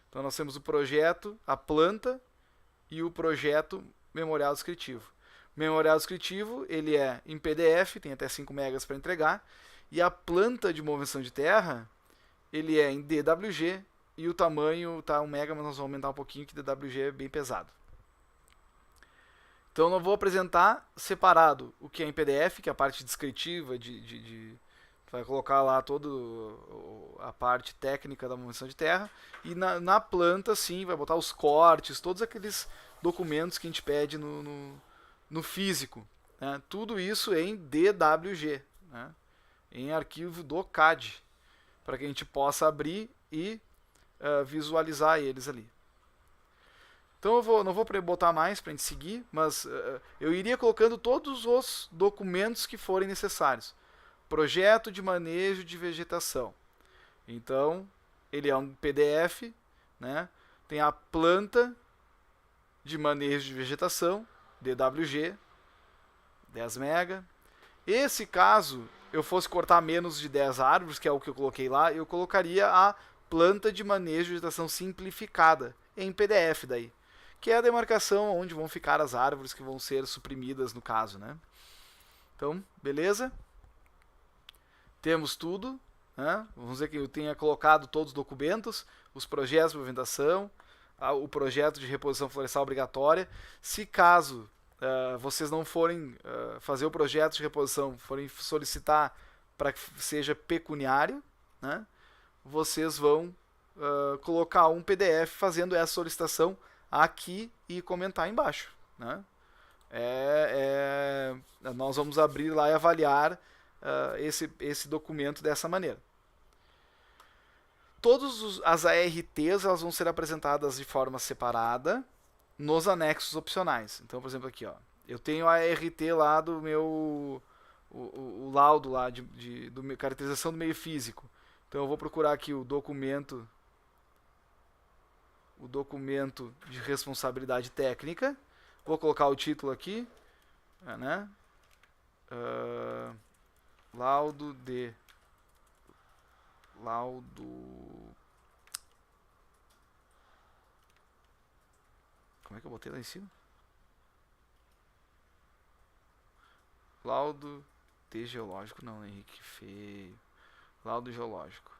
Então nós temos o projeto, a planta e o projeto memorial descritivo. O memorial descritivo, ele é em PDF, tem até 5 megas para entregar, e a planta de movimentação de terra, ele é em DWG, e o tamanho tá 1 mega, mas nós vamos aumentar um pouquinho, que DWG é bem pesado. Então eu vou apresentar separado o que é em PDF, que é a parte descritiva, vai colocar lá toda a parte técnica da movimentação de terra, e na planta, sim, vai botar os cortes, todos aqueles documentos que a gente pede no físico. Né? Tudo isso em DWG, né? Em arquivo do CAD, para que a gente possa abrir e visualizar eles ali. Então eu não vou botar mais para a gente seguir, mas eu iria colocando todos os documentos que forem necessários. Projeto de manejo de vegetação. Então, ele é um PDF, né? Tem a planta de manejo de vegetação, DWG, 10 MB. Esse caso, eu fosse cortar menos de 10 árvores, que é o que eu coloquei lá, eu colocaria a planta de manejo de vegetação simplificada, em PDF daí. Que é a demarcação onde vão ficar as árvores que vão ser suprimidas no caso, né? Então, beleza? Temos tudo, né? Vamos dizer que eu tenha colocado todos os documentos, os projetos de movimentação, o projeto de reposição florestal obrigatória. Se caso vocês não forem fazer o projeto de reposição, forem solicitar para que seja pecuniário, né? Vocês vão colocar um PDF fazendo essa solicitação aqui e comentar embaixo, né? Nós vamos abrir lá e avaliar esse documento dessa maneira. Todas as ARTs elas vão ser apresentadas de forma separada nos anexos opcionais. Então, por exemplo, aqui, ó, eu tenho a ART lá do meu o laudo lá do caracterização do meio físico. Então eu vou procurar aqui o documento de responsabilidade técnica. Vou colocar o título aqui, né? Laudo. Como é que eu botei lá em cima? Laudo de geológico, não, Henrique, feio. Laudo geológico.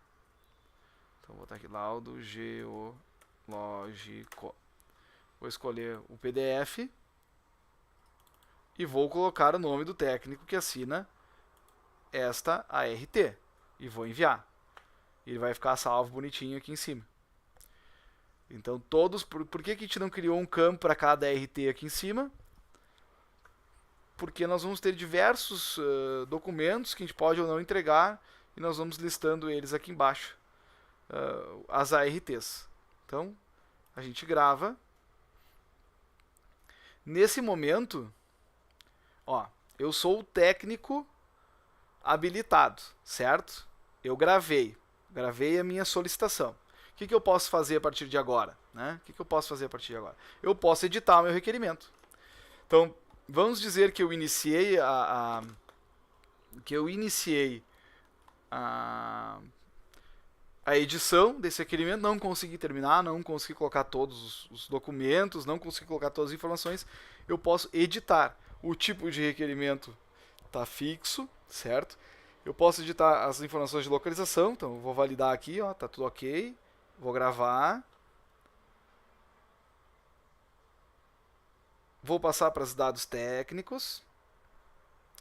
Então vou botar aqui laudo geológico. Vou escolher o PDF e vou colocar o nome do técnico que assina esta ART e vou enviar. Ele vai ficar salvo bonitinho aqui em cima. Então todos, por que a gente não criou um campo para cada ART aqui em cima? porque nós vamos ter diversos documentos que a gente pode ou não entregar e nós vamos listando eles aqui embaixo, as ARTs. Então, a gente grava. Nesse momento, ó, eu sou o técnico habilitado, certo? Eu gravei a minha solicitação. O que eu posso fazer a partir de agora? Né? O que eu posso fazer a partir de agora? Eu posso editar o meu requerimento. Então, vamos dizer que eu iniciei a edição desse requerimento, não consegui terminar, não consegui colocar todos os documentos, não consegui colocar todas as informações, eu posso editar. O tipo de requerimento está fixo, certo? Eu posso editar as informações de localização, então eu vou validar aqui, ó, tá tudo ok, vou gravar. Vou passar para os dados técnicos,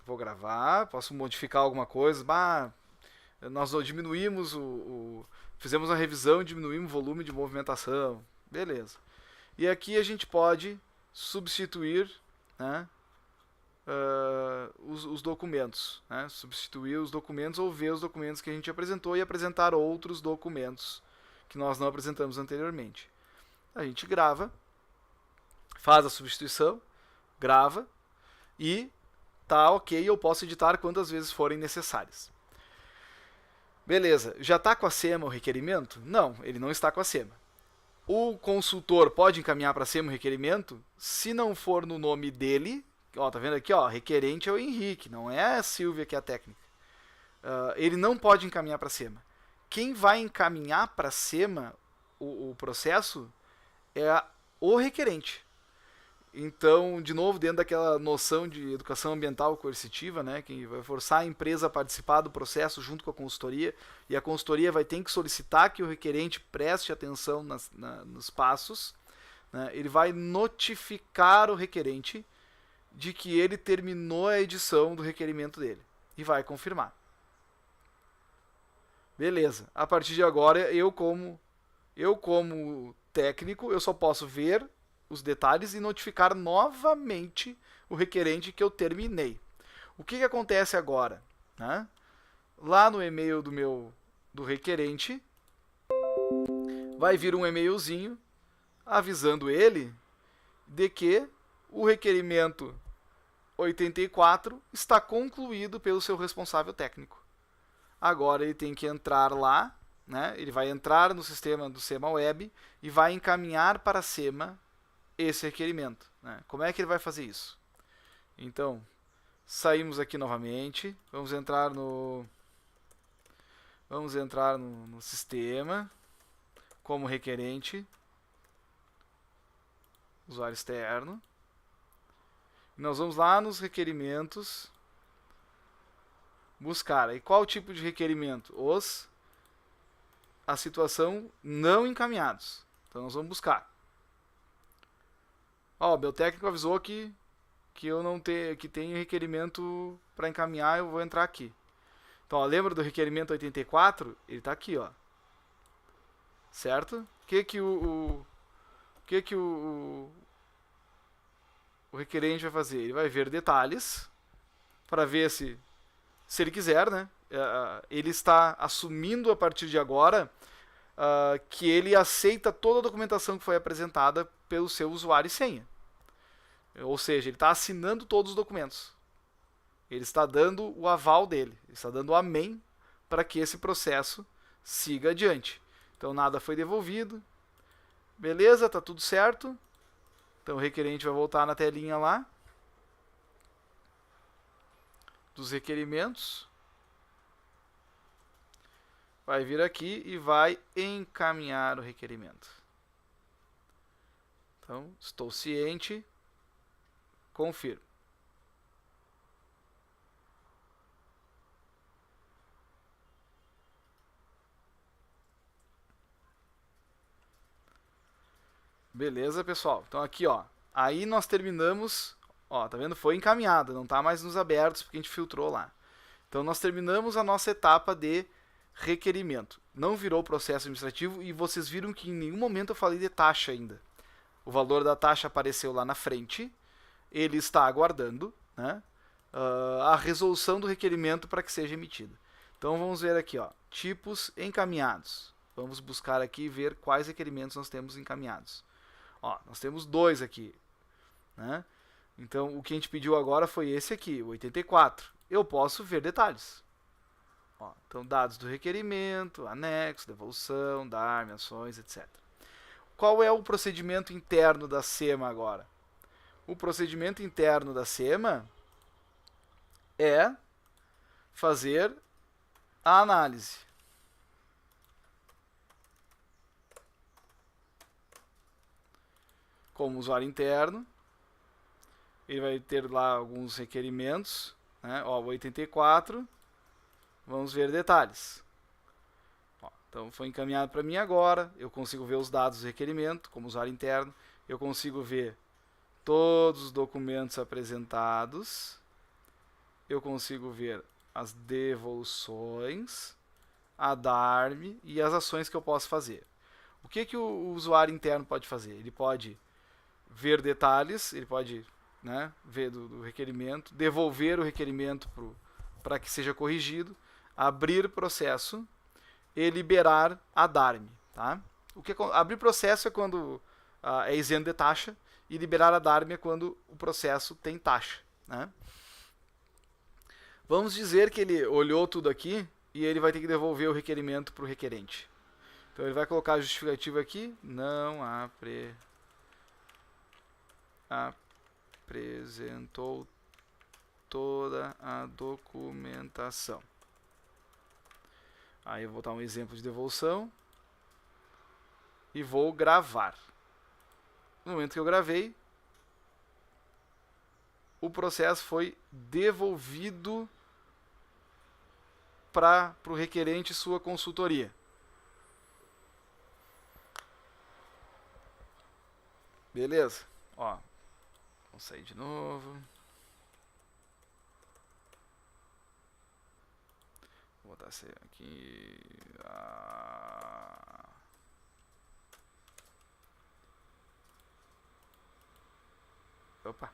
vou gravar, posso modificar alguma coisa, nós diminuímos fizemos uma revisão e diminuímos o volume de movimentação, beleza. E aqui a gente pode substituir, né, os documentos, né, substituir os documentos ou ver os documentos que a gente apresentou e apresentar outros documentos que nós não apresentamos anteriormente. A gente grava, faz a substituição, grava e tá ok, eu posso editar quantas vezes forem necessárias. Beleza, já está com a SEMA o requerimento? Não, ele não está com a SEMA. O consultor pode encaminhar para a SEMA o requerimento se não for no nome dele. Ó, tá vendo aqui, ó, requerente é o Henrique, não é a Silvia que é a técnica. Ele não pode encaminhar para a SEMA. Quem vai encaminhar para a SEMA o processo é o requerente. Então, de novo, dentro daquela noção de educação ambiental coercitiva, né, que vai forçar a empresa a participar do processo junto com a consultoria, e a consultoria vai ter que solicitar que o requerente preste atenção nos passos, né, ele vai notificar o requerente de que ele terminou a edição do requerimento dele e vai confirmar. Beleza, a partir de agora, eu como técnico, eu só posso ver os detalhes e notificar novamente o requerente que eu terminei. O que acontece agora? Né? Lá no e-mail do requerente, vai vir um e-mailzinho avisando ele de que o requerimento 84 está concluído pelo seu responsável técnico. Agora ele tem que entrar lá, né? Ele vai entrar no sistema do SEMA Web e vai encaminhar para a SEMA esse requerimento, né? Como é que ele vai fazer isso? Então, saímos aqui novamente, vamos entrar no sistema como requerente, usuário externo, e nós vamos lá nos requerimentos, buscar. E qual tipo de requerimento? A situação não encaminhados. Então nós vamos buscar. Ó, meu técnico avisou que eu não tenho, que tem requerimento para encaminhar, eu vou entrar aqui. Então, ó, lembra do requerimento 84? Ele está aqui, ó. Certo? O que o requerente vai fazer? Ele vai ver detalhes para ver se ele quiser, né? Ele está assumindo a partir de agora que ele aceita toda a documentação que foi apresentada pelo seu usuário e senha. Ou seja, ele está assinando todos os documentos. Ele está dando o aval dele. Ele está dando o amém para que esse processo siga adiante. Então, nada foi devolvido. Beleza, tá tudo certo. Então, o requerente vai voltar na telinha lá dos requerimentos. Vai vir aqui e vai encaminhar o requerimento. Então, estou ciente. Confirmo. Beleza, pessoal? Então aqui, ó. Aí nós terminamos, ó, tá vendo? Foi encaminhado, não tá mais nos abertos porque a gente filtrou lá. Então nós terminamos a nossa etapa de requerimento. Não virou processo administrativo e vocês viram que em nenhum momento eu falei de taxa ainda. O valor da taxa apareceu lá na frente. Ele está aguardando, né, a resolução do requerimento para que seja emitida. Então vamos ver aqui, ó, tipos encaminhados. Vamos buscar aqui e ver quais requerimentos nós temos encaminhados. Ó, nós temos 2 aqui, né? Então o que a gente pediu agora foi esse aqui, o 84. Eu posso ver detalhes. Ó, então dados do requerimento, anexo, devolução, DARM, ações, etc. Qual é o procedimento interno da SEMA agora? O procedimento interno da SEMA é fazer a análise. Como usuário interno, ele vai ter lá alguns requerimentos, né? Ó, o 84, vamos ver detalhes. Ó, então foi encaminhado para mim agora, eu consigo ver os dados do requerimento, como usuário interno, eu consigo ver todos os documentos apresentados, eu consigo ver as devoluções, a DARM e as ações que eu posso fazer. O que o usuário interno pode fazer? Ele pode ver detalhes, ele pode, né, ver do requerimento, devolver o requerimento para que seja corrigido, abrir processo e liberar a DARM. Tá? Abrir processo é quando é isento de taxa e liberar a DARM é quando o processo tem taxa. Né? Vamos dizer que ele olhou tudo aqui e ele vai ter que devolver o requerimento para o requerente. Então ele vai colocar a justificativa aqui, não apresentou toda a documentação. Aí eu vou dar um exemplo de devolução e vou gravar. No momento que eu gravei, o processo foi devolvido para o requerente sua consultoria. Beleza? Ó, vamos sair de novo. Vou botar esse aqui. Opa.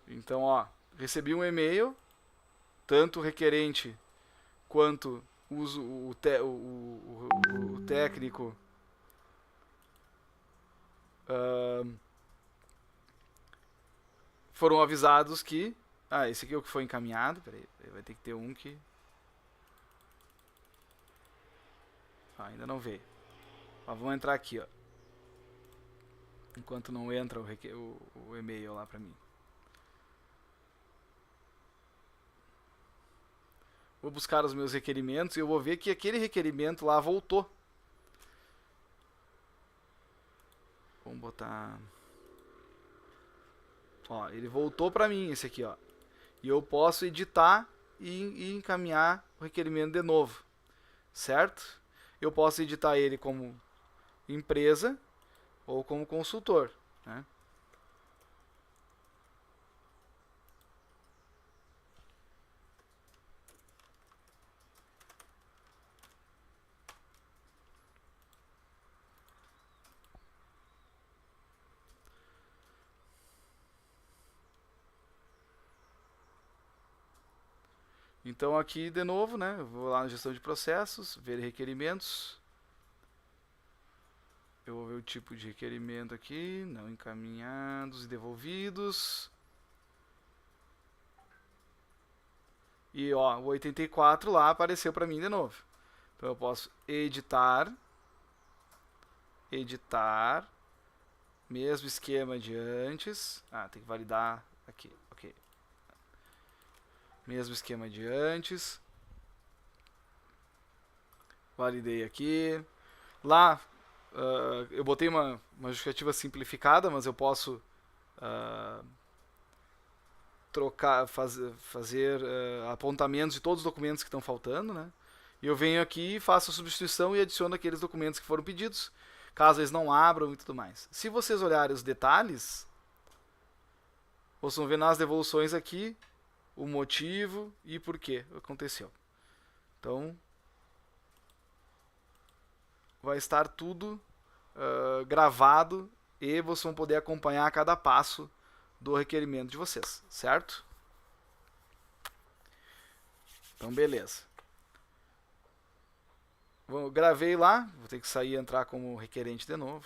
Então, ó, recebi um e-mail, tanto o requerente quanto o técnico foram avisados que esse aqui é o que foi encaminhado. Peraí, vai ter que ter um que ainda não veio. Vamos entrar aqui, ó, enquanto não entra o e-mail lá pra mim. Vou buscar os meus requerimentos e eu vou ver que aquele requerimento lá voltou. Vamos botar... Ó, ele voltou para mim, esse aqui, ó. E eu posso editar e encaminhar o requerimento de novo. Certo? Eu posso editar ele como empresa ou como consultor, né? Então aqui de novo, né, eu vou lá na gestão de processos, ver requerimentos. Eu vou ver o tipo de requerimento aqui, não encaminhados e devolvidos. E ó, o 84 lá apareceu para mim de novo. Então eu posso editar, mesmo esquema de antes. Tem que validar aqui, ok. Mesmo esquema de antes. Validei aqui. Lá eu botei uma justificativa simplificada, mas eu posso fazer apontamentos de todos os documentos que estão faltando, né? E eu venho aqui, faço a substituição e adiciono aqueles documentos que foram pedidos, caso eles não abram e tudo mais. Se vocês olharem os detalhes, vocês vão ver nas devoluções aqui o motivo e por que aconteceu. Então, vai estar tudo gravado e vocês vão poder acompanhar cada passo do requerimento de vocês, certo? Então, beleza. Gravei lá, vou ter que sair e entrar como requerente de novo.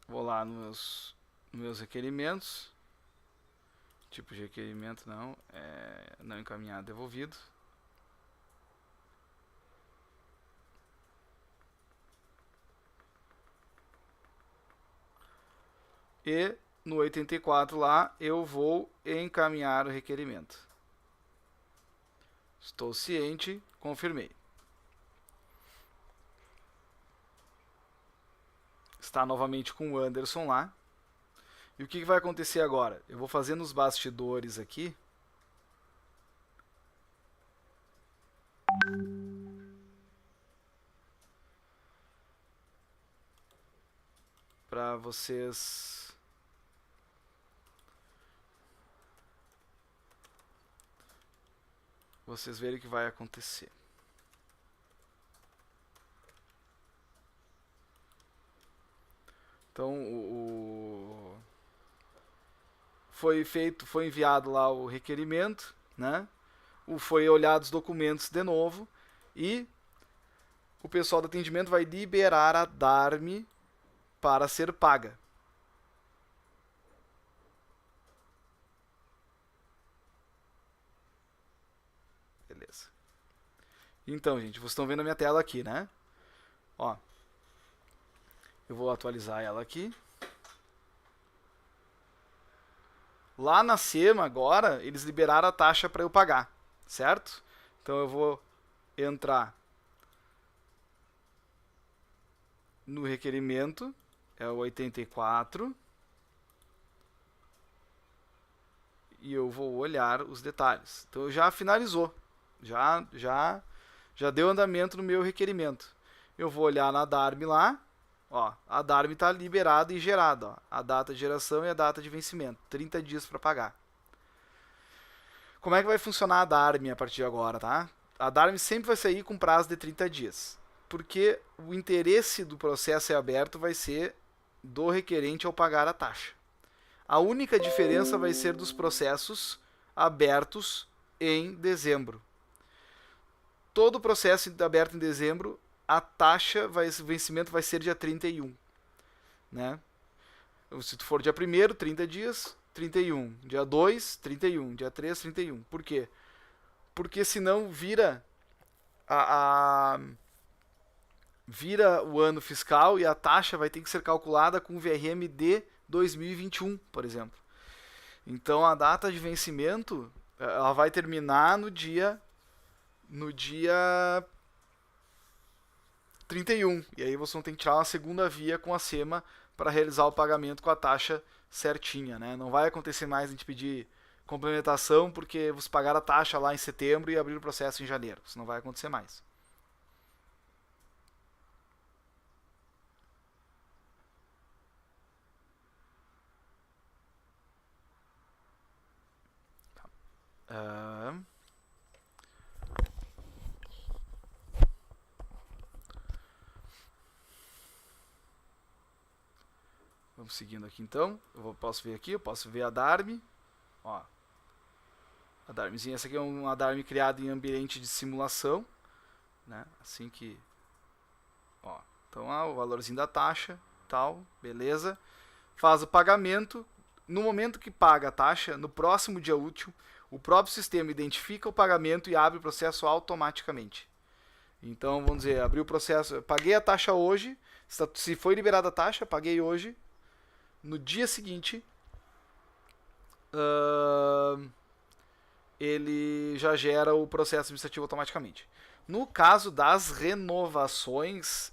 Vou lá nos meus requerimentos. Tipo de requerimento não, não encaminhado, devolvido. E no 84 lá eu vou encaminhar o requerimento. Estou ciente, confirmei. Está novamente com o Anderson lá. E o que vai acontecer agora? Eu vou fazer nos bastidores aqui. Para vocês verem o que vai acontecer. Então, foi enviado lá o requerimento, né? Foi olhado os documentos de novo e o pessoal do atendimento vai liberar a DARM para ser paga. Beleza. Então, gente, vocês estão vendo a minha tela aqui, né? Ó, eu vou atualizar ela aqui. Lá na SEMA agora, eles liberaram a taxa para eu pagar, certo? Então eu vou entrar no requerimento, é o 84, e eu vou olhar os detalhes. Então já finalizou, já deu andamento no meu requerimento. Eu vou olhar na DARM lá. Ó, a DARM está liberada e gerada. Ó, a data de geração e a data de vencimento. 30 dias para pagar. Como é que vai funcionar a DARM a partir de agora, tá? A DARM sempre vai sair com prazo de 30 dias. Porque o interesse do processo aberto vai ser do requerente ao pagar a taxa. A única diferença vai ser dos processos abertos em dezembro. Todo processo aberto em dezembro, a taxa, o vencimento vai ser dia 31. Né? Se tu for dia 1º, 30 dias, 31. Dia 2, 31. Dia 3, 31. Por quê? Porque senão vira vira o ano fiscal e a taxa vai ter que ser calculada com o VRM de 2021, por exemplo. Então a data de vencimento ela vai terminar no dia 31. E aí vocês vão ter que tirar uma segunda via com a SEMA para realizar o pagamento com a taxa certinha, né? Não vai acontecer mais a gente pedir complementação porque vocês pagaram a taxa lá em setembro e abriram o processo em janeiro. Isso não vai acontecer mais. Vamos seguindo aqui então. Posso ver aqui, eu posso ver a DARM. Ó, a DARMzinha, essa aqui é uma DARM criada em ambiente de simulação, né? Assim que, ó, então o valorzinho da taxa, tal, beleza. Faz o pagamento. No momento que paga a taxa, no próximo dia útil, o próprio sistema identifica o pagamento e abre o processo automaticamente. Então, vamos dizer, abri o processo, paguei a taxa hoje, se foi liberada a taxa, paguei hoje. No dia seguinte, ele já gera o processo administrativo automaticamente. No caso das renovações,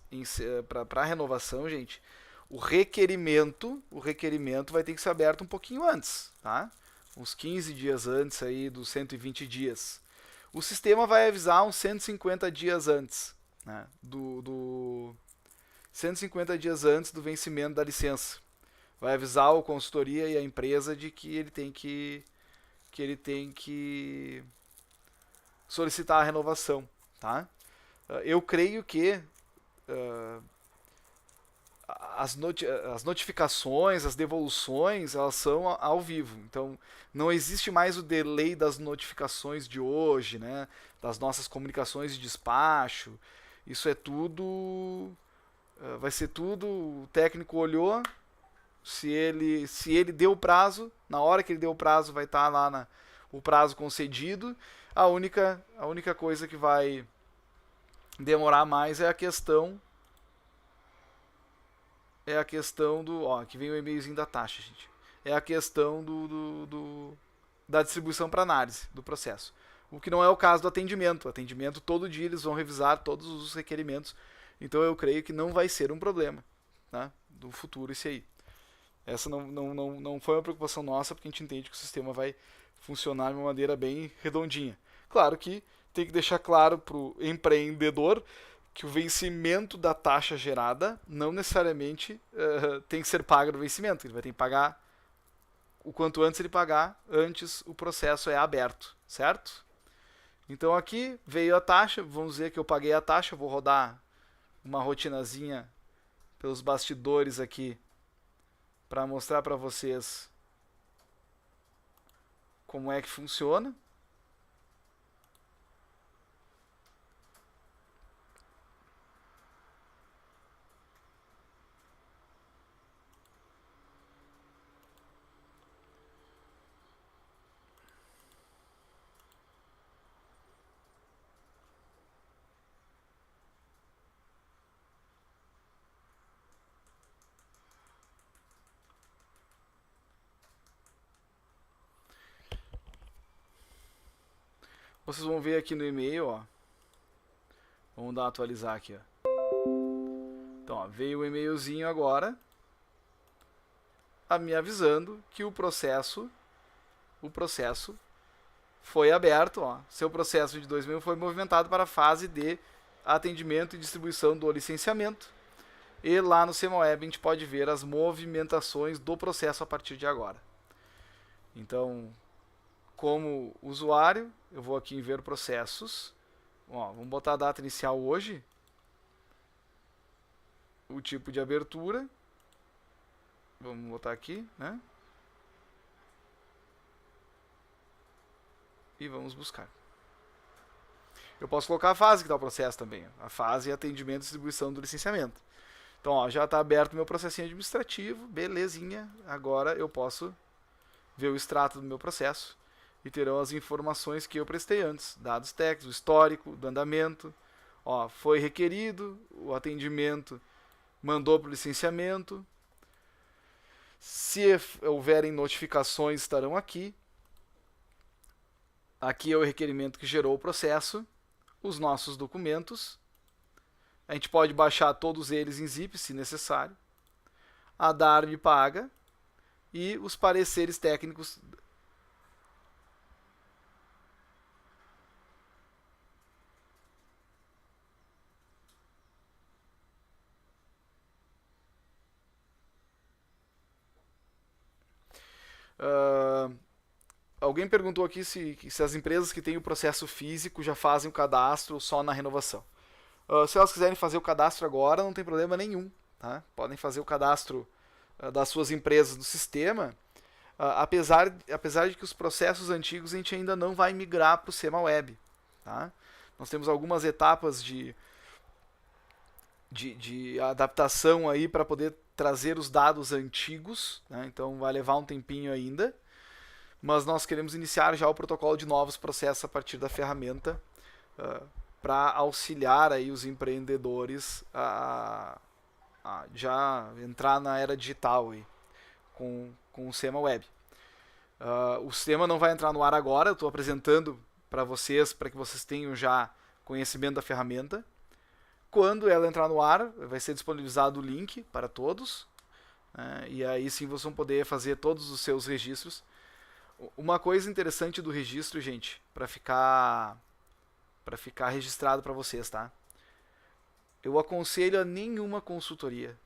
para renovação, gente, o requerimento vai ter que ser aberto um pouquinho antes, tá? Uns 15 dias antes aí dos 120 dias. O sistema vai avisar uns 150 dias antes, né? 150 dias antes do vencimento da licença. Vai avisar a consultoria e a empresa de que ele tem que solicitar a renovação, tá? Eu creio que as notificações, as devoluções, elas são ao vivo. Então, não existe mais o delay das notificações de hoje, né? Das nossas comunicações de despacho. Isso é tudo... vai ser tudo... O técnico olhou, se ele deu o prazo, na hora que ele deu o prazo, vai estar lá o prazo concedido. A única coisa que vai demorar mais é a questão do... Ó, aqui vem o e-mailzinho da taxa, gente. É a questão da distribuição para análise do processo. O que não é o caso do atendimento. O atendimento, todo dia eles vão revisar todos os requerimentos. Então eu creio que não vai ser um problema, né, do futuro esse aí. Essa não foi uma preocupação nossa, porque a gente entende que o sistema vai funcionar de uma maneira bem redondinha. Claro que tem que deixar claro para o empreendedor que o vencimento da taxa gerada não necessariamente tem que ser pago no vencimento. Ele vai ter que pagar, o quanto antes ele pagar, antes o processo é aberto, certo? Então aqui veio a taxa, vamos dizer que eu paguei a taxa, vou rodar uma rotinazinha pelos bastidores aqui para mostrar para vocês como é que funciona. Vocês vão ver aqui no e-mail, ó. Vamos dar uma atualizar aqui, ó. Então, ó, veio o e-mailzinho agora, me avisando que o processo foi aberto, ó. Seu processo de 2000 foi movimentado para a fase de atendimento e distribuição do licenciamento. E lá no SemaWeb a gente pode ver as movimentações do processo a partir de agora. Então, como usuário, eu vou aqui em ver processos. Ó, vamos botar a data inicial hoje. O tipo de abertura. Vamos botar aqui, né? E vamos buscar. Eu posso colocar a fase que está o processo também. A fase é atendimento e distribuição do licenciamento. Então, ó, já está aberto o meu processinho administrativo. Belezinha. Agora eu posso ver o extrato do meu processo. E terão as informações que eu prestei antes. Dados técnicos, o histórico do andamento. Ó, foi requerido, o atendimento mandou para o licenciamento. Se houverem notificações, estarão aqui. Aqui é o requerimento que gerou o processo. Os nossos documentos. A gente pode baixar todos eles em zip, se necessário. A DARM paga. E os pareceres técnicos. Alguém perguntou aqui se as empresas que têm o processo físico já fazem o cadastro só na renovação. Se elas quiserem fazer o cadastro agora, não tem problema nenhum. Tá? Podem fazer o cadastro das suas empresas no sistema, apesar de que os processos antigos a gente ainda não vai migrar para o SemaWeb. Tá? Nós temos algumas etapas de adaptação aí para poder trazer os dados antigos, né? Então vai levar um tempinho ainda, mas nós queremos iniciar já o protocolo de novos processos a partir da ferramenta para auxiliar aí os empreendedores a já entrar na era digital aí, com o SemaWeb. O sistema não vai entrar no ar agora, eu estou apresentando para vocês, para que vocês tenham já conhecimento da ferramenta. Quando ela entrar no ar, vai ser disponibilizado o link para todos, né? E aí sim vocês vão poder fazer todos os seus registros. Uma coisa interessante do registro, gente, para ficar registrado para vocês, tá? Eu aconselho a nenhuma consultoria,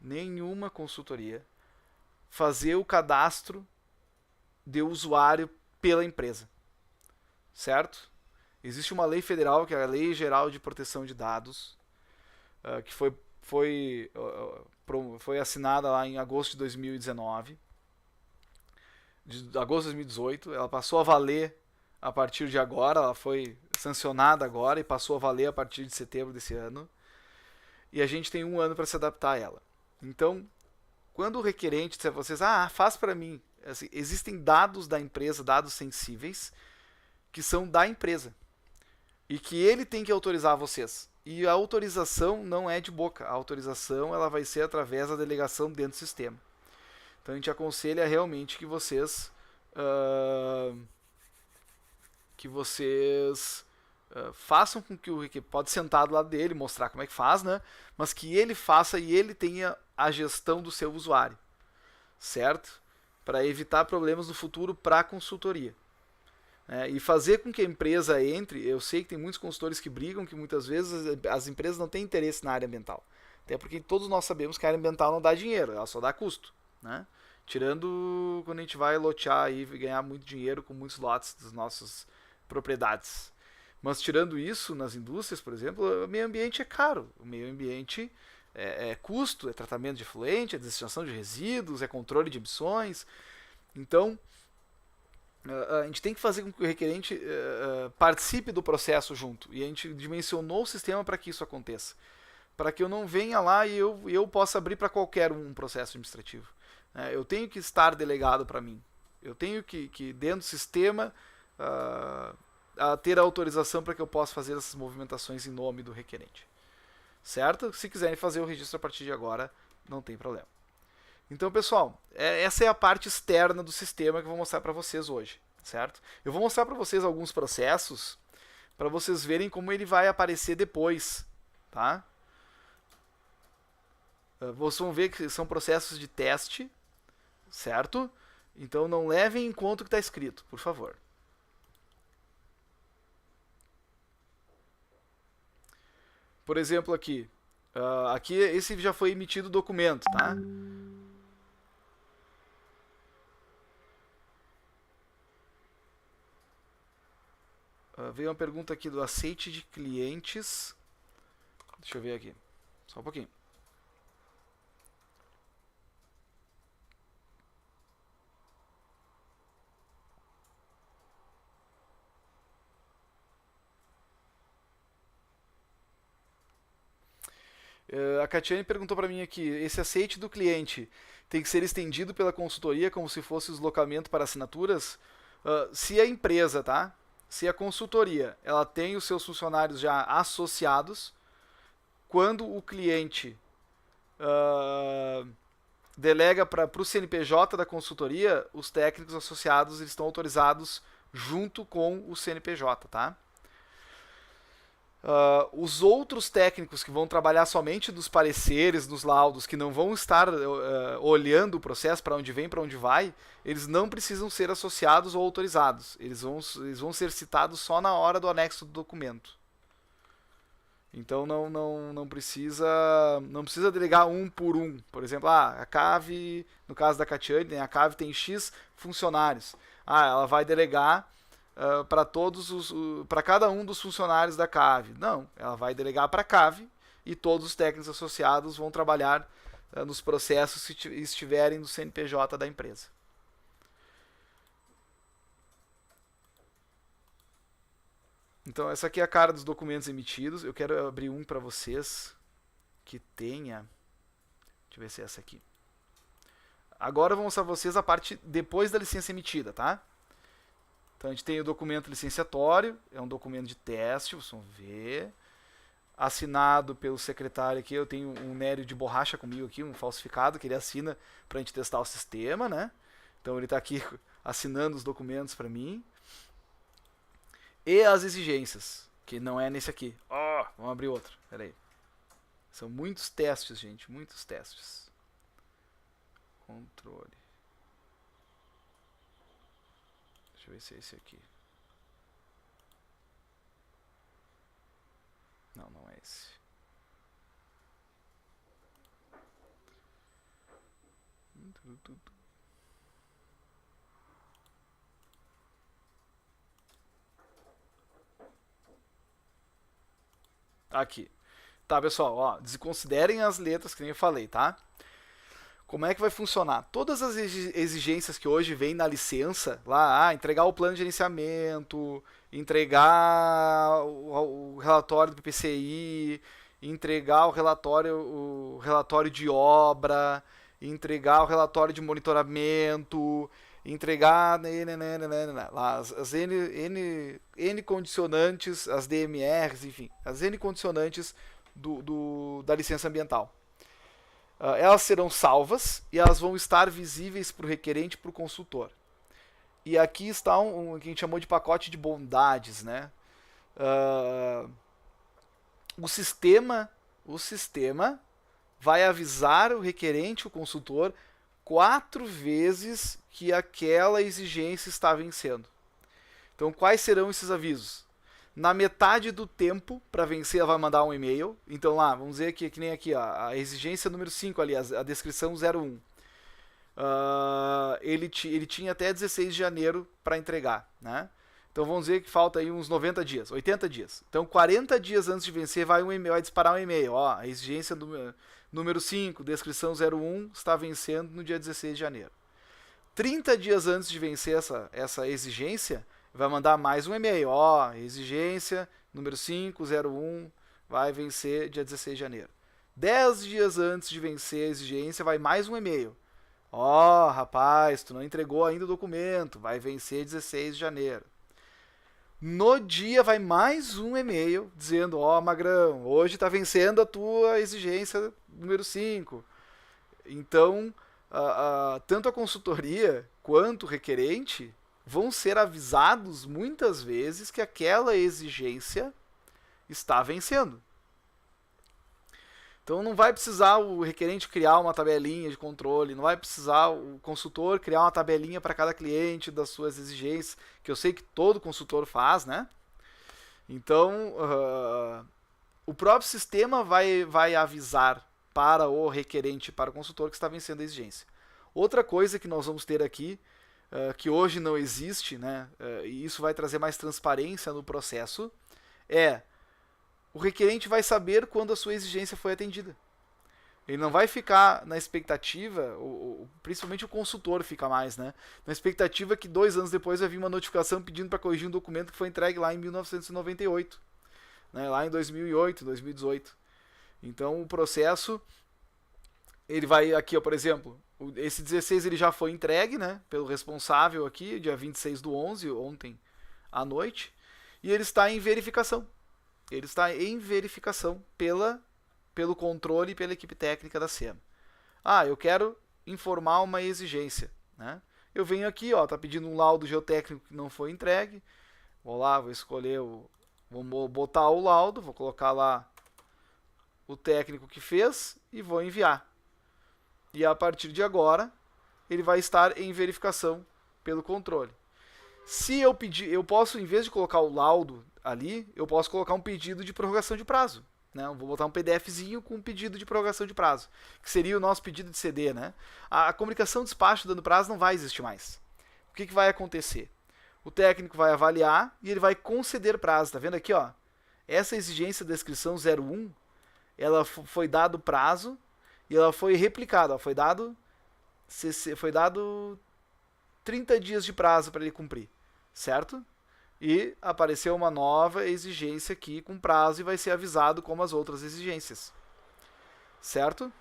fazer o cadastro de usuário pela empresa, certo? Existe uma lei federal, que é a Lei Geral de Proteção de Dados, que foi assinada lá em agosto de 2019, de agosto de 2018. Ela passou a valer a partir de agora, ela foi sancionada agora e passou a valer a partir de setembro desse ano. E a gente tem 1 ano para se adaptar a ela. Então, quando o requerente disser a vocês, faz para mim, assim, existem dados da empresa, dados sensíveis, que são da empresa, e que ele tem que autorizar vocês. E a autorização não é de boca, a autorização ela vai ser através da delegação dentro do sistema. Então a gente aconselha realmente que vocês façam com que o requerente pode sentar do lado dele, mostrar como é que faz, né? Mas que ele faça e ele tenha a gestão do seu usuário, certo? Para evitar problemas no futuro para a consultoria. E fazer com que a empresa entre. Eu sei que tem muitos consultores que brigam, que muitas vezes as empresas não têm interesse na área ambiental. Até porque todos nós sabemos que a área ambiental não dá dinheiro, ela só dá custo, né? Tirando quando a gente vai lotear e ganhar muito dinheiro com muitos lotes das nossas propriedades. Mas tirando isso, nas indústrias, por exemplo, o meio ambiente é caro. O meio ambiente é custo, é tratamento de efluente, é destinação de resíduos, é controle de emissões. Então, a gente tem que fazer com que o requerente participe do processo junto. E a gente dimensionou o sistema para que isso aconteça. Para que eu não venha lá e eu possa abrir para qualquer um processo administrativo. Eu tenho que estar delegado para mim. Eu tenho que dentro do sistema, ter a autorização para que eu possa fazer essas movimentações em nome do requerente. Certo? Se quiserem fazer o registro a partir de agora, não tem problema. Então, pessoal, essa é a parte externa do sistema que eu vou mostrar para vocês hoje, certo? Eu vou mostrar para vocês alguns processos para vocês verem como ele vai aparecer depois, tá? Vocês vão ver que são processos de teste, certo? Então não levem em conta o que está escrito, por favor. Por exemplo, aqui esse já foi emitido o documento, tá? Veio uma pergunta aqui do aceite de clientes. Deixa eu ver aqui. Só um pouquinho. A Catiane perguntou para mim aqui, esse aceite do cliente tem que ser estendido pela consultoria como se fosse deslocamento para assinaturas? Se a empresa, tá? Se a consultoria ela tem os seus funcionários já associados, quando o cliente delega para o CNPJ da consultoria, os técnicos associados eles estão autorizados junto com o CNPJ, tá? Os outros técnicos que vão trabalhar somente dos pareceres, dos laudos, que não vão estar olhando o processo para onde vem, para onde vai, eles não precisam ser associados ou autorizados. Eles vão ser citados só na hora do anexo do documento. Então não precisa delegar um por um. Por exemplo, a CAV, no caso da Catiane, a CAV tem X funcionários. Ela vai delegar para cada um dos funcionários da CAV. Não, ela vai delegar para a CAV e todos os técnicos associados vão trabalhar nos processos que estiverem no CNPJ da empresa. Então, essa aqui é a cara dos documentos emitidos. Eu quero abrir um para vocês que tenha. Deixa eu ver se é essa aqui. Agora eu vou mostrar para vocês a parte depois da licença emitida, tá? Então, a gente tem o documento licenciatório, é um documento de teste, vocês vão ver. Assinado pelo secretário aqui, eu tenho um Nério de borracha comigo aqui, um falsificado, que ele assina para a gente testar o sistema, né? Então, ele está aqui assinando os documentos para mim. E as exigências, que não é nesse aqui. Vamos abrir outro, peraí. São muitos testes, gente, muitos testes. Controle. Deixa eu ver se é esse aqui. Não, não é esse. Aqui. Tá, pessoal, ó, desconsiderem as letras que nem eu falei, tá? Como é que vai funcionar? Todas as exigências que hoje vêm na licença, lá, entregar o plano de gerenciamento, entregar o relatório do PPCI, entregar o relatório de obra, entregar o relatório de monitoramento, entregar lá, as N condicionantes, as DMRs, enfim, as N condicionantes da licença ambiental. Elas serão salvas e elas vão estar visíveis para o requerente e para o consultor. E aqui está o que a gente chamou de pacote de bondades, né? O sistema vai avisar o requerente, o consultor, 4 vezes que aquela exigência está vencendo. Então, quais serão esses avisos? Na metade do tempo para vencer, ela vai mandar um e-mail. Então lá, vamos dizer que nem aqui, ó, a exigência número 5 ali, a descrição 01. Ele tinha até 16 de janeiro para entregar, né? Então vamos dizer que falta aí uns 90 dias, 80 dias. Então 40 dias antes de vencer vai disparar um e-mail. Ó, a exigência número 5, descrição 01, está vencendo no dia 16 de janeiro. 30 dias antes de vencer essa exigência, vai mandar mais um e-mail. Ó, exigência número 501 vai vencer dia 16 de janeiro. 10 dias antes de vencer a exigência, vai mais um e-mail. Ó, rapaz, tu não entregou ainda o documento, vai vencer 16 de janeiro. No dia vai mais um e-mail dizendo, ó, Magrão, hoje está vencendo a tua exigência número 5. Então, tanto a consultoria quanto o requerente vão ser avisados muitas vezes que aquela exigência está vencendo. Então não vai precisar o requerente criar uma tabelinha de controle, não vai precisar o consultor criar uma tabelinha para cada cliente das suas exigências, que eu sei que todo consultor faz, né? Então, o próprio sistema vai avisar para o requerente, para o consultor que está vencendo a exigência. Outra coisa que nós vamos ter aqui, que hoje não existe, né, e isso vai trazer mais transparência no processo, o requerente vai saber quando a sua exigência foi atendida. Ele não vai ficar na expectativa, principalmente o consultor fica mais, né, na expectativa que 2 anos depois vai vir uma notificação pedindo para corrigir um documento que foi entregue lá em 1998, né, lá em 2008, 2018. Então o processo, ele vai aqui, ó, por exemplo, esse 16 ele já foi entregue, né, pelo responsável aqui, dia 26/11, ontem à noite, e ele está em verificação. Ele está em verificação pelo controle e pela equipe técnica da SEMA. Eu quero informar uma exigência, né? Eu venho aqui, ó, tá pedindo um laudo geotécnico que não foi entregue. Vou lá, vou escolher vou botar o laudo, vou colocar lá o técnico que fez e vou enviar. E a partir de agora, ele vai estar em verificação pelo controle. Se eu pedir, eu posso, em vez de colocar o laudo ali, eu posso colocar um pedido de prorrogação de prazo. Né? Eu vou botar um PDFzinho com um pedido de prorrogação de prazo, que seria o nosso pedido de CD. Né? A comunicação de despacho dando prazo não vai existir mais. O que vai acontecer? O técnico vai avaliar e ele vai conceder prazo. Tá vendo aqui? Ó? Essa exigência da descrição 01, ela foi dado prazo e ela foi replicada. Ó, foi dado 30 dias de prazo para ele cumprir. Certo? E apareceu uma nova exigência aqui com prazo e vai ser avisado como as outras exigências. Certo?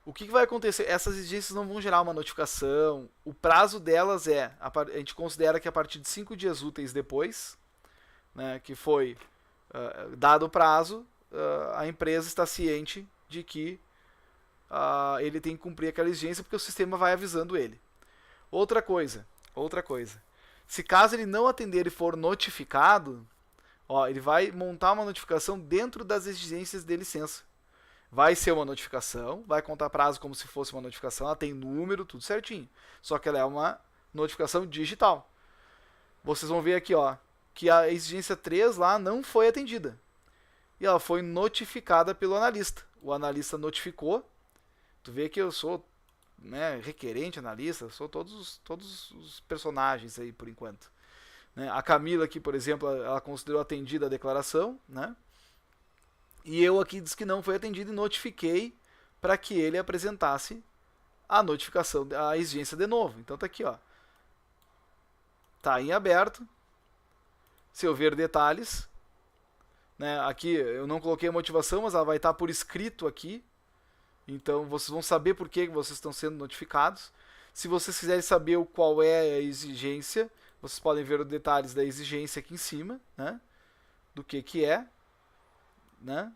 O que vai acontecer? Essas exigências não vão gerar uma notificação. O prazo delas a gente considera que a partir de 5 dias úteis depois, né, que foi dado o prazo, a empresa está ciente de que ele tem que cumprir aquela exigência porque o sistema vai avisando ele. Outra coisa. Se caso ele não atender e for notificado, ó, ele vai montar uma notificação dentro das exigências de licença. Vai ser uma notificação, vai contar prazo como se fosse uma notificação, ela tem número, tudo certinho. Só que ela é uma notificação digital. Vocês vão ver aqui, ó, que a exigência 3 lá não foi atendida. E ela foi notificada pelo analista. O analista notificou. Tu vê que eu sou, né, requerente, analista, eu sou todos os personagens aí por enquanto. Né? A Camila aqui, por exemplo, ela considerou atendida a declaração, né? E eu aqui disse que não foi atendido e notifiquei para que ele apresentasse a notificação, a exigência de novo. Então tá aqui, ó. Tá em aberto. Se eu ver detalhes, né? Aqui eu não coloquei a motivação, mas ela vai estar por escrito aqui. Então vocês vão saber por que vocês estão sendo notificados. Se vocês quiserem saber qual é a exigência, vocês podem ver os detalhes da exigência aqui em cima, né? Do que é, né?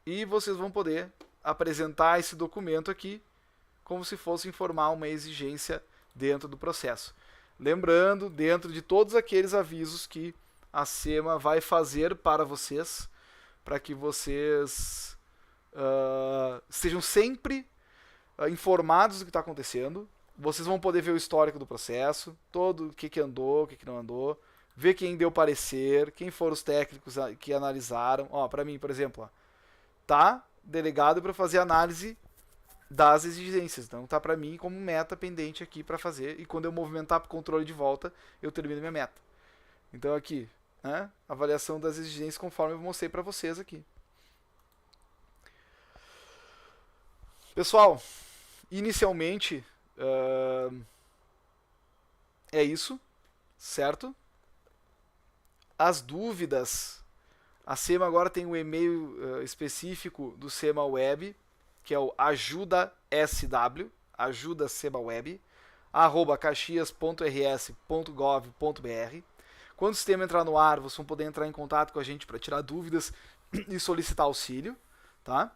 E vocês vão poder apresentar esse documento aqui como se fosse informar uma exigência dentro do processo. Lembrando, dentro de todos aqueles avisos que a SEMA vai fazer para vocês, para que vocês estejam sempre informados do que está acontecendo. Vocês vão poder ver o histórico do processo, todo o que andou, o que não andou, ver quem deu parecer, quem foram os técnicos que analisaram. Ó, para mim, por exemplo, ó, tá delegado para fazer análise das exigências. Então tá para mim como meta pendente aqui para fazer, e quando eu movimentar para o controle de volta, eu termino minha meta. Então aqui, né, avaliação das exigências conforme eu mostrei para vocês aqui. Pessoal, inicialmente é isso, certo? As dúvidas, a SEMA agora tem um e-mail específico do SEMA Web, que é o ajudasw, ajudasemaweb, @caxias.rs.gov.br. Quando o sistema entrar no ar, vocês vão poder entrar em contato com a gente para tirar dúvidas e solicitar auxílio, tá?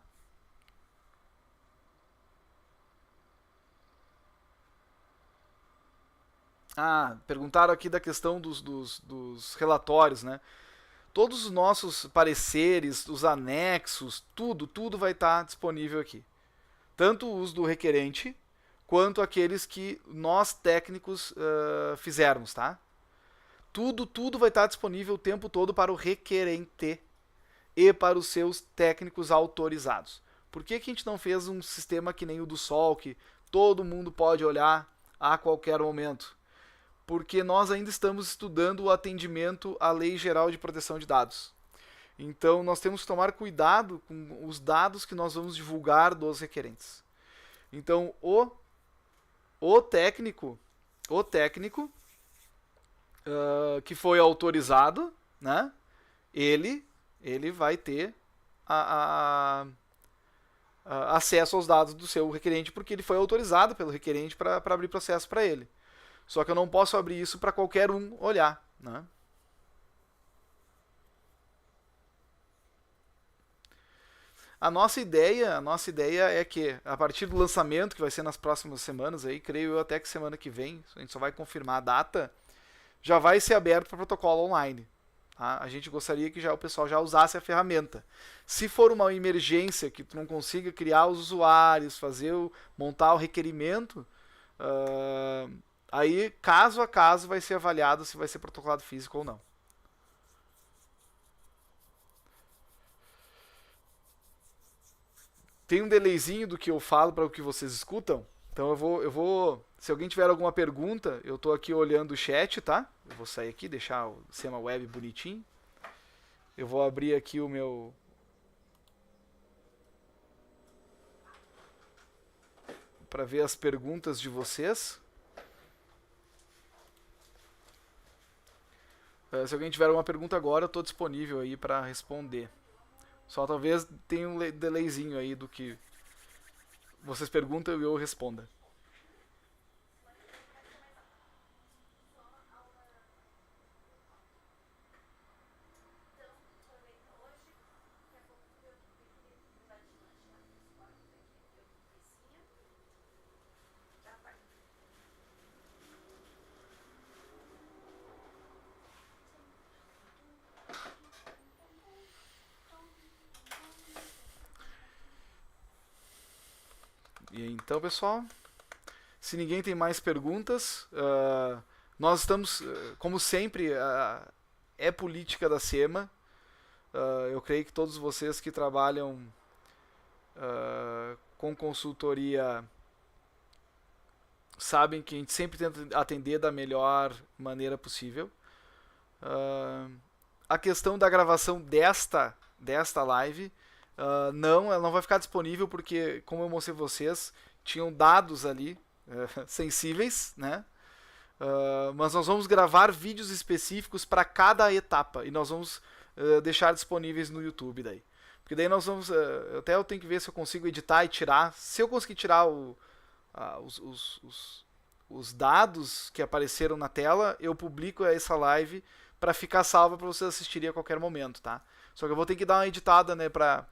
Perguntaram aqui da questão dos relatórios, né? Todos os nossos pareceres, os anexos, tudo vai estar disponível aqui. Tanto os do requerente, quanto aqueles que nós técnicos fizermos, tá? Tudo vai estar disponível o tempo todo para o requerente e para os seus técnicos autorizados. Por que a gente não fez um sistema que nem o do Sol, que todo mundo pode olhar a qualquer momento? Porque nós ainda estamos estudando o atendimento à Lei Geral de Proteção de Dados. Então, nós temos que tomar cuidado com os dados que nós vamos divulgar dos requerentes. Então, o técnico que foi autorizado, né, ele vai ter acesso aos dados do seu requerente, porque ele foi autorizado pelo requerente para abrir processo para ele. Só que eu não posso abrir isso para qualquer um olhar, né? A nossa ideia é que, a partir do lançamento, que vai ser nas próximas semanas, aí, creio eu até que semana que vem, a gente só vai confirmar a data, já vai ser aberto para protocolo online. Tá? A gente gostaria que o pessoal já usasse a ferramenta. Se for uma emergência que tu não consiga criar os usuários, montar o requerimento, aí, caso a caso, vai ser avaliado se vai ser protocolado físico ou não. Tem um delayzinho do que eu falo para o que vocês escutam. Então eu vou... Se alguém tiver alguma pergunta, eu estou aqui olhando o chat, tá? Eu vou sair aqui, deixar o SEMA Web bonitinho. Eu vou abrir aqui o meu... para ver as perguntas de vocês. Se alguém tiver alguma pergunta agora, eu estou disponível aí para responder. Só talvez tenha um delayzinho aí do que vocês perguntam e eu responda. E então, pessoal, se ninguém tem mais perguntas, nós estamos, como sempre, é política da SEMA. Eu creio que todos vocês que trabalham com consultoria sabem que a gente sempre tenta atender da melhor maneira possível. A questão da gravação desta live, ela não vai ficar disponível porque, como eu mostrei para vocês, tinham dados ali sensíveis, né? Mas nós vamos gravar vídeos específicos para cada etapa e nós vamos deixar disponíveis no YouTube daí. Porque daí nós vamos, até eu tenho que ver se eu consigo editar e tirar. Se eu conseguir tirar os dados que apareceram na tela, eu publico essa live para ficar salva para vocês assistirem a qualquer momento, tá? Só que eu vou ter que dar uma editada, né, para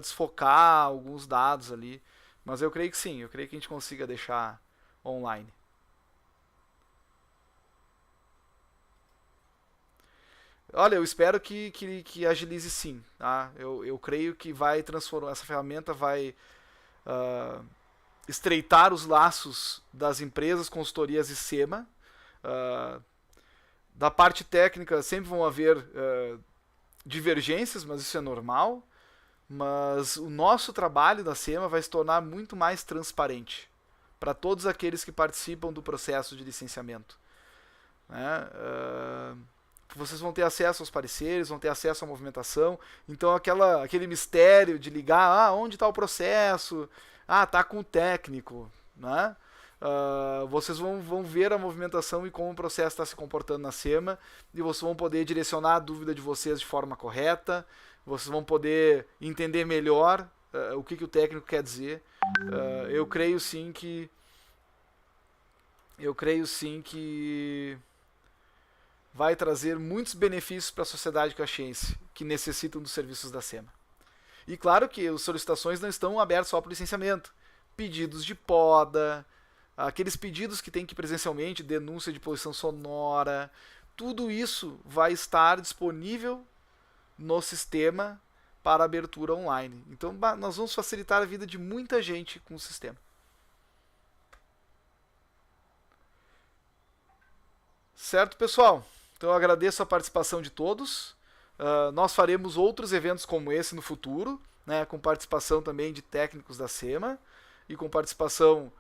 desfocar alguns dados ali. Mas eu creio que sim, eu creio que a gente consiga deixar online. Olha, eu espero que agilize sim, tá? Eu creio que vai transformar, essa ferramenta vai estreitar os laços das empresas, consultorias e SEMA. Da parte técnica sempre vão haver divergências, mas isso é normal. Mas o nosso trabalho da SEMA vai se tornar muito mais transparente para todos aqueles que participam do processo de licenciamento, né? Vocês vão ter acesso aos pareceres, vão ter acesso à movimentação. Então aquele mistério de ligar, onde está o processo? Tá com o técnico, né? Vocês vão ver a movimentação e como o processo está se comportando na SEMA e vocês vão poder direcionar a dúvida de vocês de forma correta. Vocês vão poder entender melhor o que o técnico quer dizer. Eu creio sim que vai trazer muitos benefícios para a sociedade caxiense que necessitam dos serviços da SEMA. E claro que as solicitações não estão abertas só para o licenciamento. Pedidos de poda, aqueles pedidos que tem que ir presencialmente, denúncia de poluição sonora, tudo isso vai estar disponível no sistema para abertura online. Então nós vamos facilitar a vida de muita gente com o sistema. Certo, pessoal? Então eu agradeço a participação de todos. Nós faremos outros eventos como esse no futuro, né, com participação também de técnicos da SEMA e com participação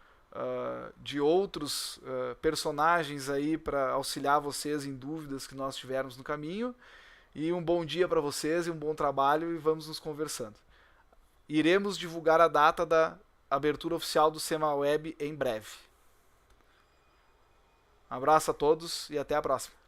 de outros personagens aí para auxiliar vocês em dúvidas que nós tivermos no caminho. E um bom dia para vocês e um bom trabalho e vamos nos conversando. Iremos divulgar a data da abertura oficial do SEMA Web em breve. Um abraço a todos e até a próxima.